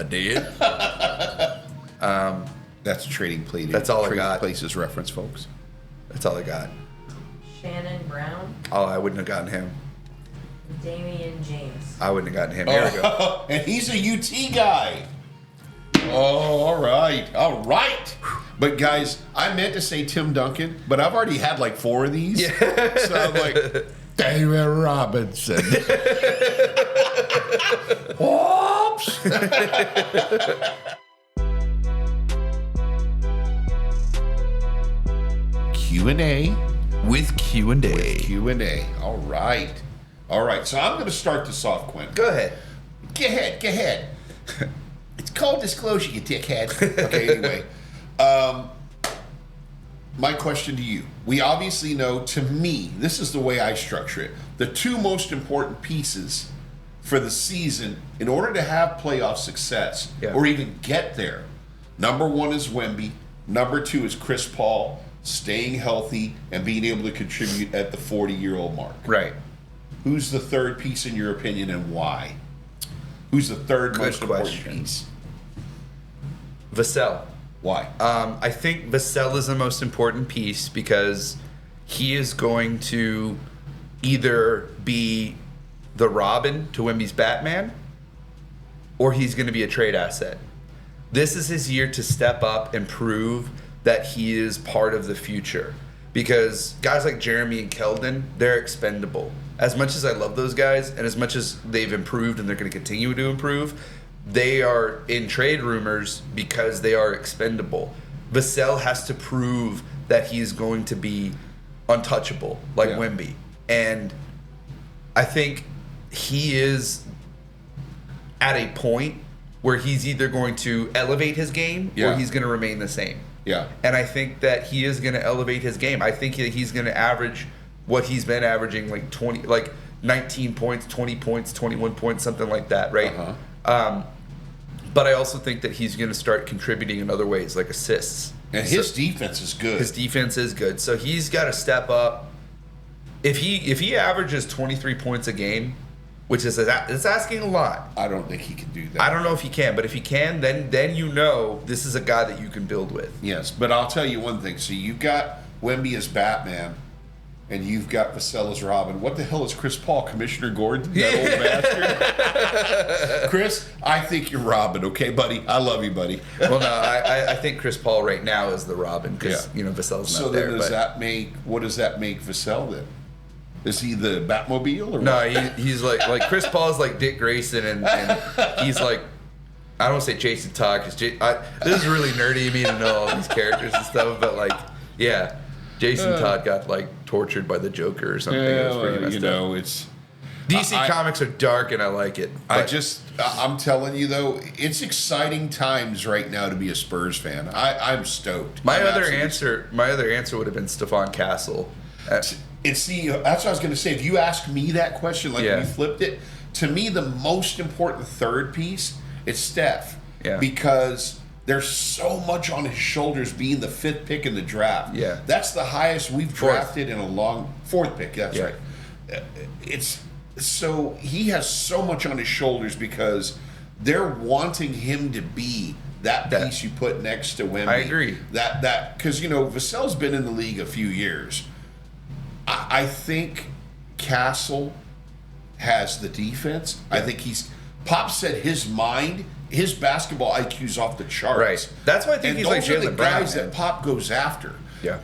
[SPEAKER 2] That's a Trading Plate.
[SPEAKER 1] That's all I
[SPEAKER 2] Trading
[SPEAKER 1] got.
[SPEAKER 2] Places reference, folks.
[SPEAKER 1] That's all I got.
[SPEAKER 3] Shannon Brown,
[SPEAKER 1] Oh, I wouldn't have gotten him.
[SPEAKER 3] Damian James.
[SPEAKER 1] I wouldn't have gotten him. Here we go.
[SPEAKER 2] And he's a UT guy. Oh, all right. But guys, I meant to say Tim Duncan, but I've already had like 4 of these. Yeah. So I'm like, David Robinson. Oops. Q&A.
[SPEAKER 1] With Q&A.
[SPEAKER 2] Q&A. All right. So I'm going to start this off, Quinn.
[SPEAKER 1] Go ahead.
[SPEAKER 2] Go ahead. It's called disclosure, you dickhead. Okay, anyway. My question to you. We obviously know, to me, this is the way I structure it. The 2 most important pieces for the season in order to have playoff success or even get there. Number 1 is Wemby. Number 2 is Chris Paul staying healthy and being able to contribute at the 40-year-old mark.
[SPEAKER 1] Right.
[SPEAKER 2] Who's the third piece in your opinion and why? Who's the third most important piece?
[SPEAKER 1] Vassell.
[SPEAKER 2] Why?
[SPEAKER 1] I think Vassell is the most important piece because he is going to either be the Robin to Wemby's Batman, or he's going to be a trade asset. This is his year to step up and prove that he is part of the future. Because guys like Jeremy and Keldon, they're expendable. As much as I love those guys, and as much as they've improved and they're going to continue to improve, they are in trade rumors because they are expendable. Vassell has to prove that he is going to be untouchable, like Wemby. And I think he is at a point where he's either going to elevate his game or he's going to remain the same.
[SPEAKER 2] Yeah.
[SPEAKER 1] And I think that he is going to elevate his game. I think that he's going to average what he's been averaging, like 19 points, 20 points, 21 points, something like that, right? But I also think that he's going to start contributing in other ways, like assists.
[SPEAKER 2] And his defense is good.
[SPEAKER 1] His defense is good. So he's got to step up. If he averages 23 points a game, which is it's asking a lot.
[SPEAKER 2] I don't think he can do that.
[SPEAKER 1] I don't know if he can, but if he can, then this is a guy that you can build with.
[SPEAKER 2] Yes, but I'll tell you one thing. So you got Wemby as Batman, and you've got Vassell as Robin. What the hell is Chris Paul, Commissioner Gordon? That old bastard. Chris, I think you're Robin. Okay, buddy. I love you, buddy.
[SPEAKER 1] Well, no, I think Chris Paul right now is the Robin because Vassell's not there.
[SPEAKER 2] So then what does that make Vassell then? Is he the Batmobile or
[SPEAKER 1] no?
[SPEAKER 2] what?
[SPEAKER 1] He's like Chris Paul's like Dick Grayson, and he's like, I don't want to say Jason Todd because this is really nerdy of me to know all these characters and stuff, but like, yeah, Jason Todd got like tortured by the Joker or something. It was pretty messed up.
[SPEAKER 2] It's
[SPEAKER 1] DC comics are dark and I like it.
[SPEAKER 2] I'm telling you though, it's exciting times right now to be a Spurs fan. I'm stoked.
[SPEAKER 1] My other answer would have been Stephon Castle.
[SPEAKER 2] See, that's what I was going to say. If you ask me that question, like when you flipped it, to me the most important third piece is Steph.
[SPEAKER 1] Yeah.
[SPEAKER 2] Because there's so much on his shoulders being the 5th pick in the draft.
[SPEAKER 1] Yeah.
[SPEAKER 2] That's the highest we've drafted in a long 4th pick. That's right. It's so he has so much on his shoulders because they're wanting him to be that piece you put next to Wemby.
[SPEAKER 1] I agree.
[SPEAKER 2] That because Vassell's been in the league a few years. I think Castle has the defense. Yeah. I think Pop said his basketball IQ's off the charts.
[SPEAKER 1] Right. That's why I think he's like Jaylen Brown.
[SPEAKER 2] Guys that Pop goes after.
[SPEAKER 1] Yeah.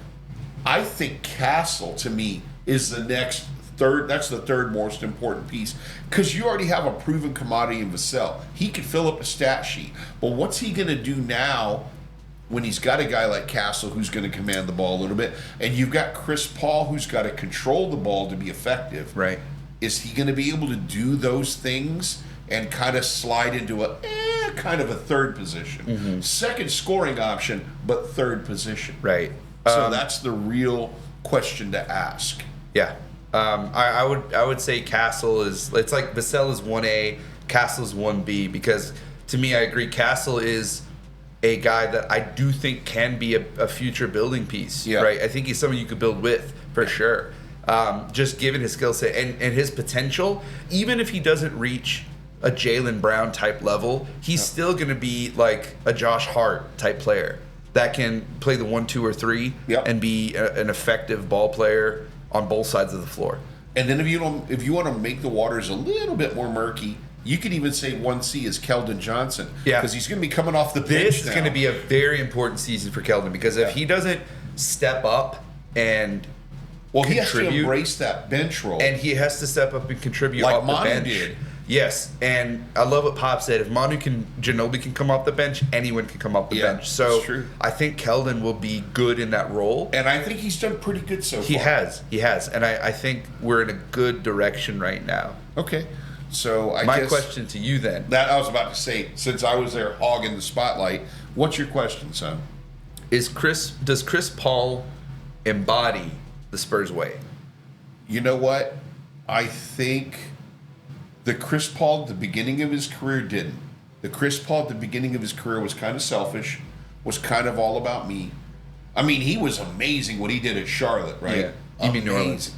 [SPEAKER 2] I think Castle to me is the next third. That's the third most important piece because you already have a proven commodity in Vassell. He could fill up a stat sheet, but what's he going to do now? When he's got a guy like Castle who's going to command the ball a little bit, and you've got Chris Paul who's got to control the ball to be effective.
[SPEAKER 1] Right.
[SPEAKER 2] Is he going to be able to do those things and kind of slide into a third position? Mm-hmm. Second scoring option, but third position.
[SPEAKER 1] Right.
[SPEAKER 2] So that's the real question to ask.
[SPEAKER 1] Yeah. I would say Castle it's like Vassell is 1A, Castle is 1B, because to me, I agree, Castle is a guy that I do think can be a future building piece, right? I think he's someone you could build with for sure. Just given his skill set and his potential, even if he doesn't reach a Jaylen Brown type level, he's still going to be like a Josh Hart type player that can play the 1, 2, or 3 and be an effective ball player on both sides of the floor.
[SPEAKER 2] And then if you want to make the waters a little bit more murky, you could even say 1C is Keldon Johnson. Yeah. Because he's going to be coming off the bench
[SPEAKER 1] This is going to be a very important season for Keldon because if he doesn't step up and
[SPEAKER 2] he has to embrace that bench role.
[SPEAKER 1] And he has to step up and contribute
[SPEAKER 2] like
[SPEAKER 1] off
[SPEAKER 2] Manu
[SPEAKER 1] the bench.
[SPEAKER 2] Did.
[SPEAKER 1] Yes. And I love what Pop said. If Ginobili can come off the bench, anyone can come off the bench. So
[SPEAKER 2] that's true.
[SPEAKER 1] I think Keldon will be good in that role.
[SPEAKER 2] And I think he's done pretty good so far.
[SPEAKER 1] He has. And I think we're in a good direction right now.
[SPEAKER 2] Okay. So
[SPEAKER 1] my question to you then.
[SPEAKER 2] That I was about to say, since I was there hogging the spotlight, what's your question, son?
[SPEAKER 1] Does Chris Paul embody the Spurs way?
[SPEAKER 2] You know what? I think the Chris Paul at the beginning of his career didn't. The Chris Paul at the beginning of his career was kind of selfish, was kind of all about me. I mean, he was amazing what he did at Charlotte, right?
[SPEAKER 1] Yeah. You mean New Orleans?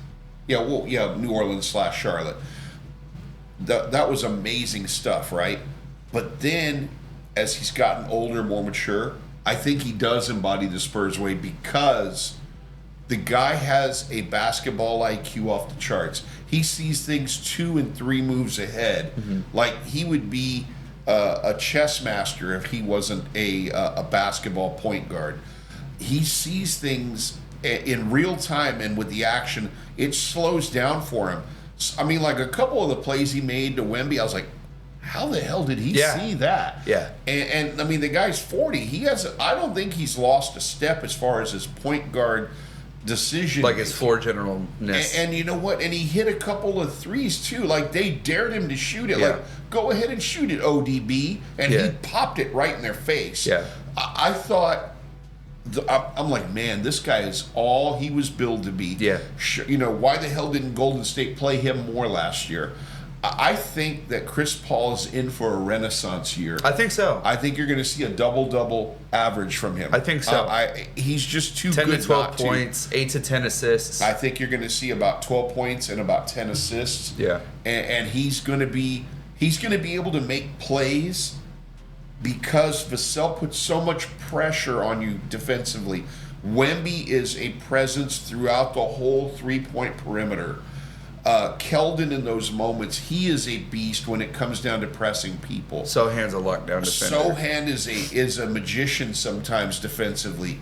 [SPEAKER 2] Yeah, New Orleans / Charlotte. That was amazing stuff, right? But then, as he's gotten older, more mature, I think he does embody the Spurs way because the guy has a basketball IQ off the charts. He sees things 2 and 3 moves ahead. Mm-hmm. Like he would be a chess master if he wasn't a basketball point guard. He sees things in real time, and with the action, it slows down for him. I mean, like a couple of the plays he made to Wemby, I was like, how the hell did he see that?
[SPEAKER 1] Yeah.
[SPEAKER 2] And I mean, the guy's 40. I don't think he's lost a step as far as his point guard decision.
[SPEAKER 1] Like his floor generalness.
[SPEAKER 2] And you know what? And he hit a couple of threes too. Like they dared him to shoot it. Like, go ahead and shoot it, ODB. And he popped it right in their face.
[SPEAKER 1] Yeah.
[SPEAKER 2] I thought, I'm like, man, this guy is all he was billed to be.
[SPEAKER 1] Yeah.
[SPEAKER 2] Why the hell didn't Golden State play him more last year? I think that Chris Paul is in for a renaissance year.
[SPEAKER 1] I think so.
[SPEAKER 2] I think you're going to see a double-double average from him.
[SPEAKER 1] I think so.
[SPEAKER 2] He's just too
[SPEAKER 1] 10
[SPEAKER 2] good
[SPEAKER 1] to 12
[SPEAKER 2] not
[SPEAKER 1] points, 8 to 10 assists.
[SPEAKER 2] I think you're going to see about 12 points and about 10 assists.
[SPEAKER 1] Yeah.
[SPEAKER 2] And he's going to be able to make plays because Vassell puts so much pressure on you defensively. Wemby is a presence throughout the whole three-point perimeter. Keldon in those moments, he is a beast when it comes down to pressing people.
[SPEAKER 1] Sohan's a lockdown defender.
[SPEAKER 2] Sohan is a magician sometimes defensively.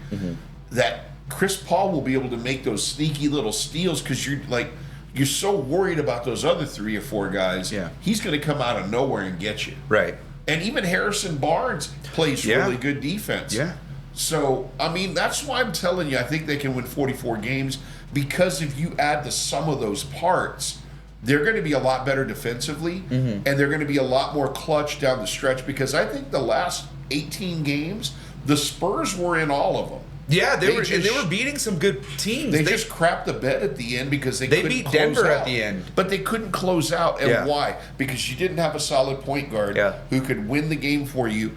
[SPEAKER 2] That Chris Paul will be able to make those sneaky little steals because you're so worried about those other 3 or 4 guys.
[SPEAKER 1] Yeah.
[SPEAKER 2] He's going to come out of nowhere and get you.
[SPEAKER 1] Right.
[SPEAKER 2] And even Harrison Barnes plays really good defense.
[SPEAKER 1] Yeah.
[SPEAKER 2] So, I mean, that's why I'm telling you, I think they can win 44 games because if you add the sum of those parts, they're going to be a lot better defensively and they're going to be a lot more clutch down the stretch because I think the last 18 games, the Spurs were in all of them.
[SPEAKER 1] Yeah, they were beating some good teams.
[SPEAKER 2] They just crapped the bed at the end because they couldn't
[SPEAKER 1] beat
[SPEAKER 2] close
[SPEAKER 1] Denver
[SPEAKER 2] out.
[SPEAKER 1] at the end.
[SPEAKER 2] But they couldn't close out. And why? Because you didn't have a solid point guard who could win the game for you.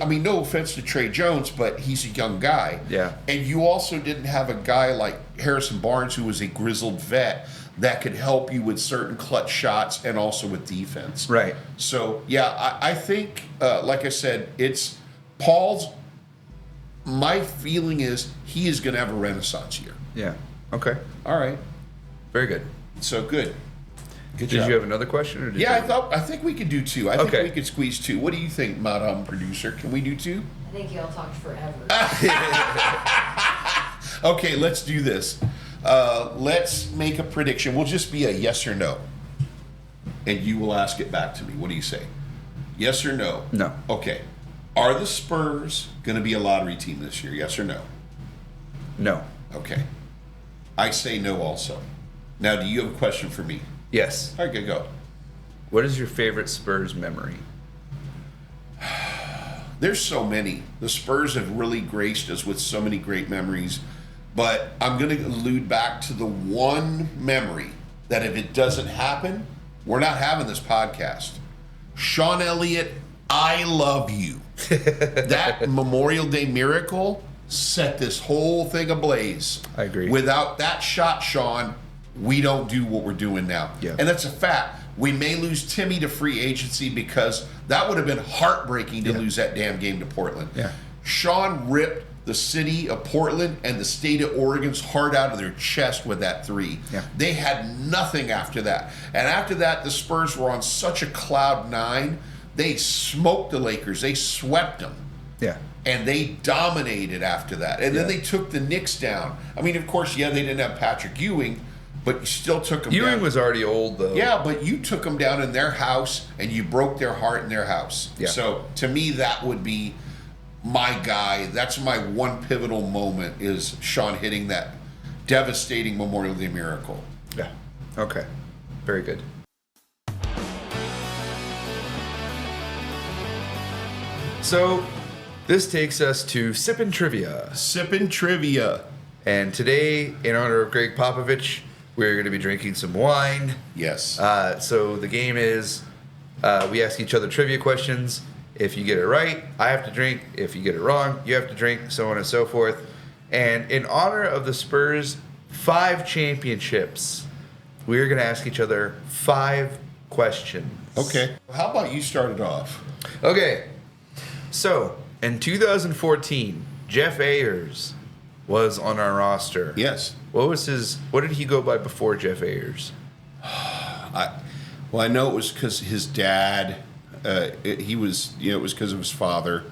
[SPEAKER 2] I mean, no offense to Trey Jones, but he's a young guy.
[SPEAKER 1] Yeah.
[SPEAKER 2] And you also didn't have a guy like Harrison Barnes, who was a grizzled vet, that could help you with certain clutch shots and also with defense.
[SPEAKER 1] Right.
[SPEAKER 2] So, yeah, I think, like I said, it's Paul's. My feeling is he is going to have a renaissance year.
[SPEAKER 1] Yeah. Okay.
[SPEAKER 2] All right.
[SPEAKER 1] Very good.
[SPEAKER 2] So good. Good
[SPEAKER 1] Did
[SPEAKER 2] job.
[SPEAKER 1] you have another question? Or did you
[SPEAKER 2] I think we could do 2. I think
[SPEAKER 1] Okay.
[SPEAKER 2] we could squeeze 2. What do you think, Madam Producer? Can we do 2?
[SPEAKER 3] I think y'all talked forever.
[SPEAKER 2] Okay, let's do this. Let's make a prediction. We'll just be a yes or no. And you will ask it back to me. What do you say? Yes or no?
[SPEAKER 1] No.
[SPEAKER 2] Okay. Are the Spurs going to be a lottery team this year? Yes or no?
[SPEAKER 1] No.
[SPEAKER 2] Okay. I say no also. Now, do you have a question for me?
[SPEAKER 1] Yes.
[SPEAKER 2] All right, go.
[SPEAKER 1] What is your favorite Spurs memory?
[SPEAKER 2] There's so many. The Spurs have really graced us with so many great memories. But I'm going to allude back to the one memory that if it doesn't happen, we're not having this podcast. Sean Elliott, I love you. That Memorial Day miracle set this whole thing ablaze.
[SPEAKER 1] I agree.
[SPEAKER 2] Without that shot, Sean, we don't do what we're doing now.
[SPEAKER 1] Yeah.
[SPEAKER 2] And that's a fact. We may lose Timmy to free agency because that would have been heartbreaking to lose that damn game to Portland.
[SPEAKER 1] Yeah.
[SPEAKER 2] Sean ripped the city of Portland and the state of Oregon's heart out of their chest with that 3.
[SPEAKER 1] Yeah.
[SPEAKER 2] They had nothing after that. And after that, the Spurs were on such a cloud 9. They smoked the Lakers. They swept them.
[SPEAKER 1] Yeah.
[SPEAKER 2] And they dominated after that. And then they took the Knicks down. I mean, of course, they didn't have Patrick Ewing, but you still took them down.
[SPEAKER 1] Ewing was already old, though.
[SPEAKER 2] Yeah, but you took them down in their house, and you broke their heart in their house.
[SPEAKER 1] Yeah.
[SPEAKER 2] So, to me, that would be my guy. That's my one pivotal moment is Sean hitting that devastating Memorial Day miracle.
[SPEAKER 1] Yeah. Okay. Very good. So, this takes us to Sippin' Trivia.
[SPEAKER 2] Sippin' Trivia.
[SPEAKER 1] And today, in honor of Greg Popovich, we're going to be drinking some wine.
[SPEAKER 2] Yes.
[SPEAKER 1] So the game is we ask each other trivia questions. If you get it right, I have to drink. If you get it wrong, you have to drink, so on and so forth. And in honor of the Spurs' 5 championships, we're going to ask each other 5 questions.
[SPEAKER 2] Okay. How about you start it off?
[SPEAKER 1] Okay. So, in 2014, Jeff Ayers was on our roster.
[SPEAKER 2] Yes.
[SPEAKER 1] What did he go by before Jeff Ayers?
[SPEAKER 2] I know it was because his dad, it was because of his father.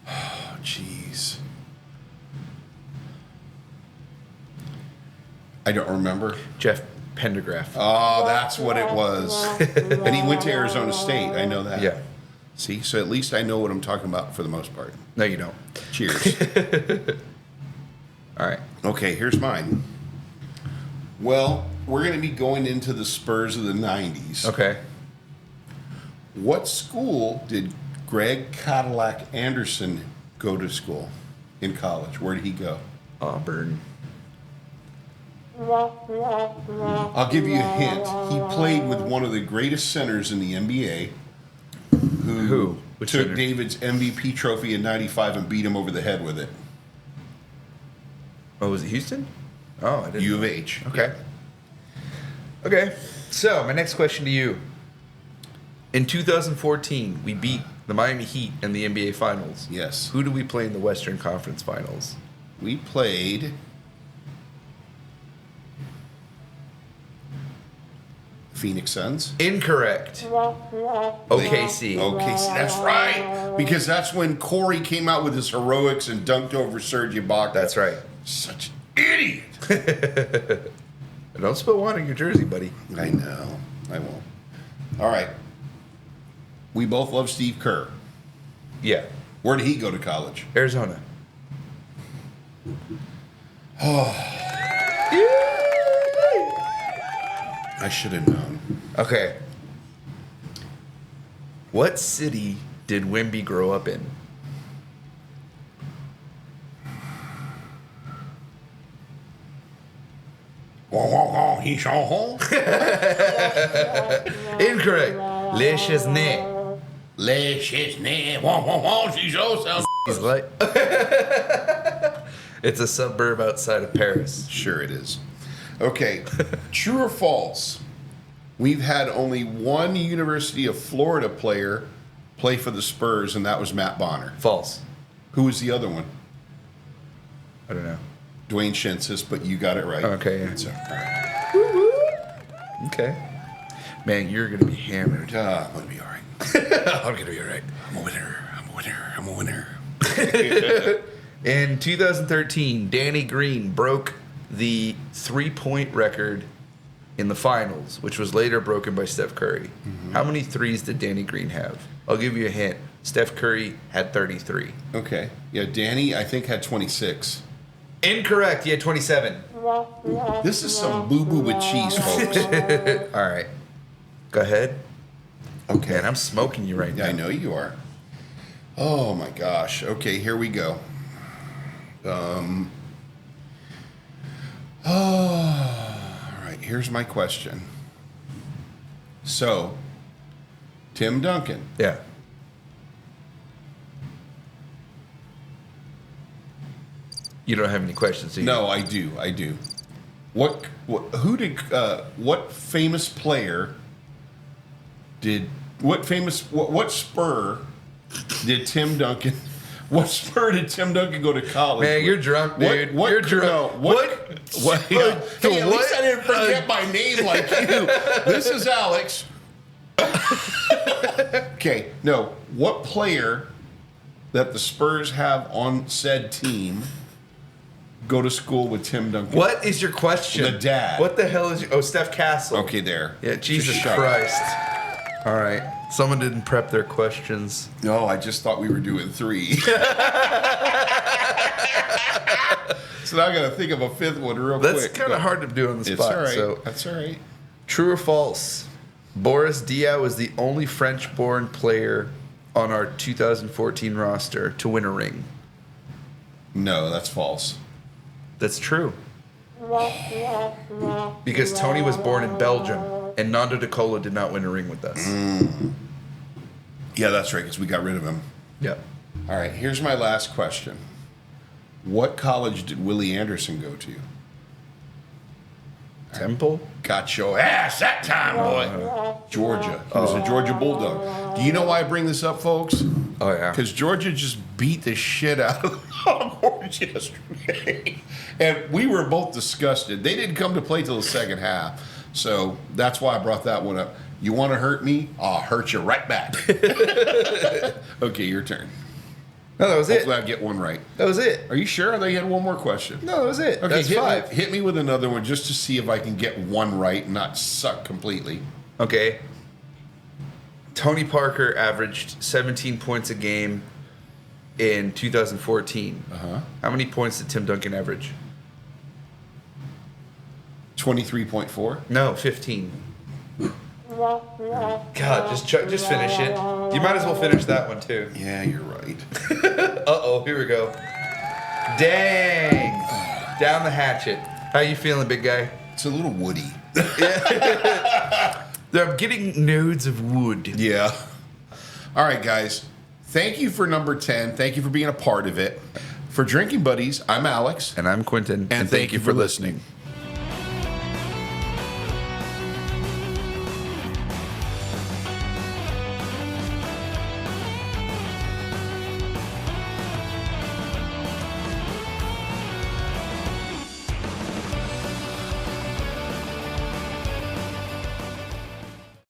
[SPEAKER 2] Oh, jeez. I don't remember.
[SPEAKER 1] Jeff Pendergraph.
[SPEAKER 2] Oh, that's what it was. And he went to Arizona State. I know that.
[SPEAKER 1] Yeah.
[SPEAKER 2] See, so at least I know what I'm talking about for the most part.
[SPEAKER 1] No, you don't.
[SPEAKER 2] Cheers.
[SPEAKER 1] All right.
[SPEAKER 2] Okay, here's mine. Well, we're going to be going into the Spurs of the 90s.
[SPEAKER 1] Okay.
[SPEAKER 2] What school did Greg Cadillac Anderson go to school in college? Where did he go?
[SPEAKER 1] Auburn.
[SPEAKER 2] I'll give you a hint. He played with one of the greatest centers in the NBA who
[SPEAKER 1] Which
[SPEAKER 2] took
[SPEAKER 1] center?
[SPEAKER 2] David's MVP trophy in 95 and beat him over the head with it.
[SPEAKER 1] Oh, was it Houston? Oh, I didn't.
[SPEAKER 2] U of H.
[SPEAKER 1] Okay. Okay. So, my next question to you. In 2014, we beat the Miami Heat in the NBA Finals.
[SPEAKER 2] Yes.
[SPEAKER 1] Who do we play in the Western Conference Finals?
[SPEAKER 2] We played Phoenix Suns.
[SPEAKER 1] Incorrect. OKC.
[SPEAKER 2] OKC, that's right. Because that's when Corey came out with his heroics and dunked over Serge Ibaka.
[SPEAKER 1] That's right.
[SPEAKER 2] Such an idiot.
[SPEAKER 1] Don't spill water in your jersey, buddy.
[SPEAKER 2] I know. I won't. All right. We both love Steve Kerr.
[SPEAKER 1] Yeah.
[SPEAKER 2] Where did he go to college?
[SPEAKER 1] Arizona.
[SPEAKER 2] I should have known.
[SPEAKER 1] Okay. What city did Wemby grow up in?
[SPEAKER 2] He's home.
[SPEAKER 1] Incorrect. Le Chesnay.
[SPEAKER 2] Les Chesnay. She's also.
[SPEAKER 1] He's like. It's a suburb outside of Paris.
[SPEAKER 2] Sure it is. Okay. True or false? We've had only one University of Florida player play for the Spurs, and that was Matt Bonner.
[SPEAKER 1] False.
[SPEAKER 2] Who was the other one?
[SPEAKER 1] I don't know.
[SPEAKER 2] Dwayne Shinsis, but you got it right.
[SPEAKER 1] Okay, yeah.
[SPEAKER 2] That's all right.
[SPEAKER 1] Okay. Man, you're going to be hammered.
[SPEAKER 2] I'm going to be all right.
[SPEAKER 1] I'm going to be all right.
[SPEAKER 2] I'm a winner. I'm a winner. I'm a winner.
[SPEAKER 1] In 2013, Danny Green broke the three-point record in the finals, which was later broken by Steph Curry. Mm-hmm. How many threes did Danny Green have? I'll give you a hint. Steph Curry had 33.
[SPEAKER 2] Okay. Yeah, Danny, I think, had 26.
[SPEAKER 1] Incorrect. He had 27.
[SPEAKER 2] This is some boo-boo with cheese, folks.
[SPEAKER 1] All right. Go ahead.
[SPEAKER 2] Okay.
[SPEAKER 1] Man, I'm smoking you right now.
[SPEAKER 2] Yeah, I know you are. Oh, my gosh. Okay, here we go. All right, here's my question. So, Tim Duncan.
[SPEAKER 1] Yeah. You don't have any questions, do you?
[SPEAKER 2] No, I do. I do. What famous player what spur did Tim Duncan what spur did Tim Duncan go to college?
[SPEAKER 1] Man,
[SPEAKER 2] with?
[SPEAKER 1] you're drunk, dude.
[SPEAKER 2] What,
[SPEAKER 1] you're drunk.
[SPEAKER 2] No, what yeah. Hey, at least I didn't forget my name like you. This is Alex. Okay, no. What player that the Spurs have on said team go to school with Tim Duncan?
[SPEAKER 1] What is your question?
[SPEAKER 2] The dad.
[SPEAKER 1] What the hell is your... Oh, Steph Castle.
[SPEAKER 2] Okay, there.
[SPEAKER 1] Yeah, Jesus
[SPEAKER 2] Just shut
[SPEAKER 1] Christ. All right. Someone didn't prep their questions.
[SPEAKER 2] No, I just thought we were doing 3. So now I got to think of a 5th one real quick.
[SPEAKER 1] That's kind of hard to do on the spot.
[SPEAKER 2] It's all right.
[SPEAKER 1] So,
[SPEAKER 2] That's all right.
[SPEAKER 1] true or false? Boris Diaw was the only French-born player on our 2014 roster to win a ring.
[SPEAKER 2] No, that's false.
[SPEAKER 1] That's true. Because Tony was born in Belgium, and Nando De Colo did not win a ring with us.
[SPEAKER 2] Yeah, that's right, because we got rid of him.
[SPEAKER 1] Yep.
[SPEAKER 2] All right, here's my last question. What college did Willie Anderson go to?
[SPEAKER 1] Temple?
[SPEAKER 2] Got your ass that time, boy. Georgia. He was a Georgia Bulldog. Do you know why I bring this up, folks?
[SPEAKER 1] Oh, yeah.
[SPEAKER 2] Because Georgia just beat the shit out of the Longhorns yesterday. And we were both disgusted. They didn't come to play till the second half. So that's why I brought that one up. You want to hurt me? I'll hurt you right back. Okay, your turn.
[SPEAKER 1] No, that was
[SPEAKER 2] Hopefully
[SPEAKER 1] it.
[SPEAKER 2] I get one right.
[SPEAKER 1] That was it.
[SPEAKER 2] Are you sure? I thought you had one more question.
[SPEAKER 1] No, that was it.
[SPEAKER 2] Okay,
[SPEAKER 1] That's
[SPEAKER 2] hit
[SPEAKER 1] 5.
[SPEAKER 2] hit me with another one just to see if I can get one right and not suck completely.
[SPEAKER 1] Okay. Tony Parker averaged 17 points a game in 2014.
[SPEAKER 2] Uh-huh.
[SPEAKER 1] How many points did Tim Duncan average?
[SPEAKER 2] 23.4.
[SPEAKER 1] No, 15. God, just finish it. You might as well finish that one too.
[SPEAKER 2] Yeah, you're right.
[SPEAKER 1] Uh-oh, here we go. Dang. Down the hatchet. How you feeling, big guy?
[SPEAKER 2] It's a little woody.
[SPEAKER 1] They're getting nodes of wood.
[SPEAKER 2] Yeah. All right, guys. Thank you for number 10. Thank you for being a part of it. For Drinking Buddies, I'm Alex.
[SPEAKER 1] And I'm Quentin.
[SPEAKER 2] And thank you for listening.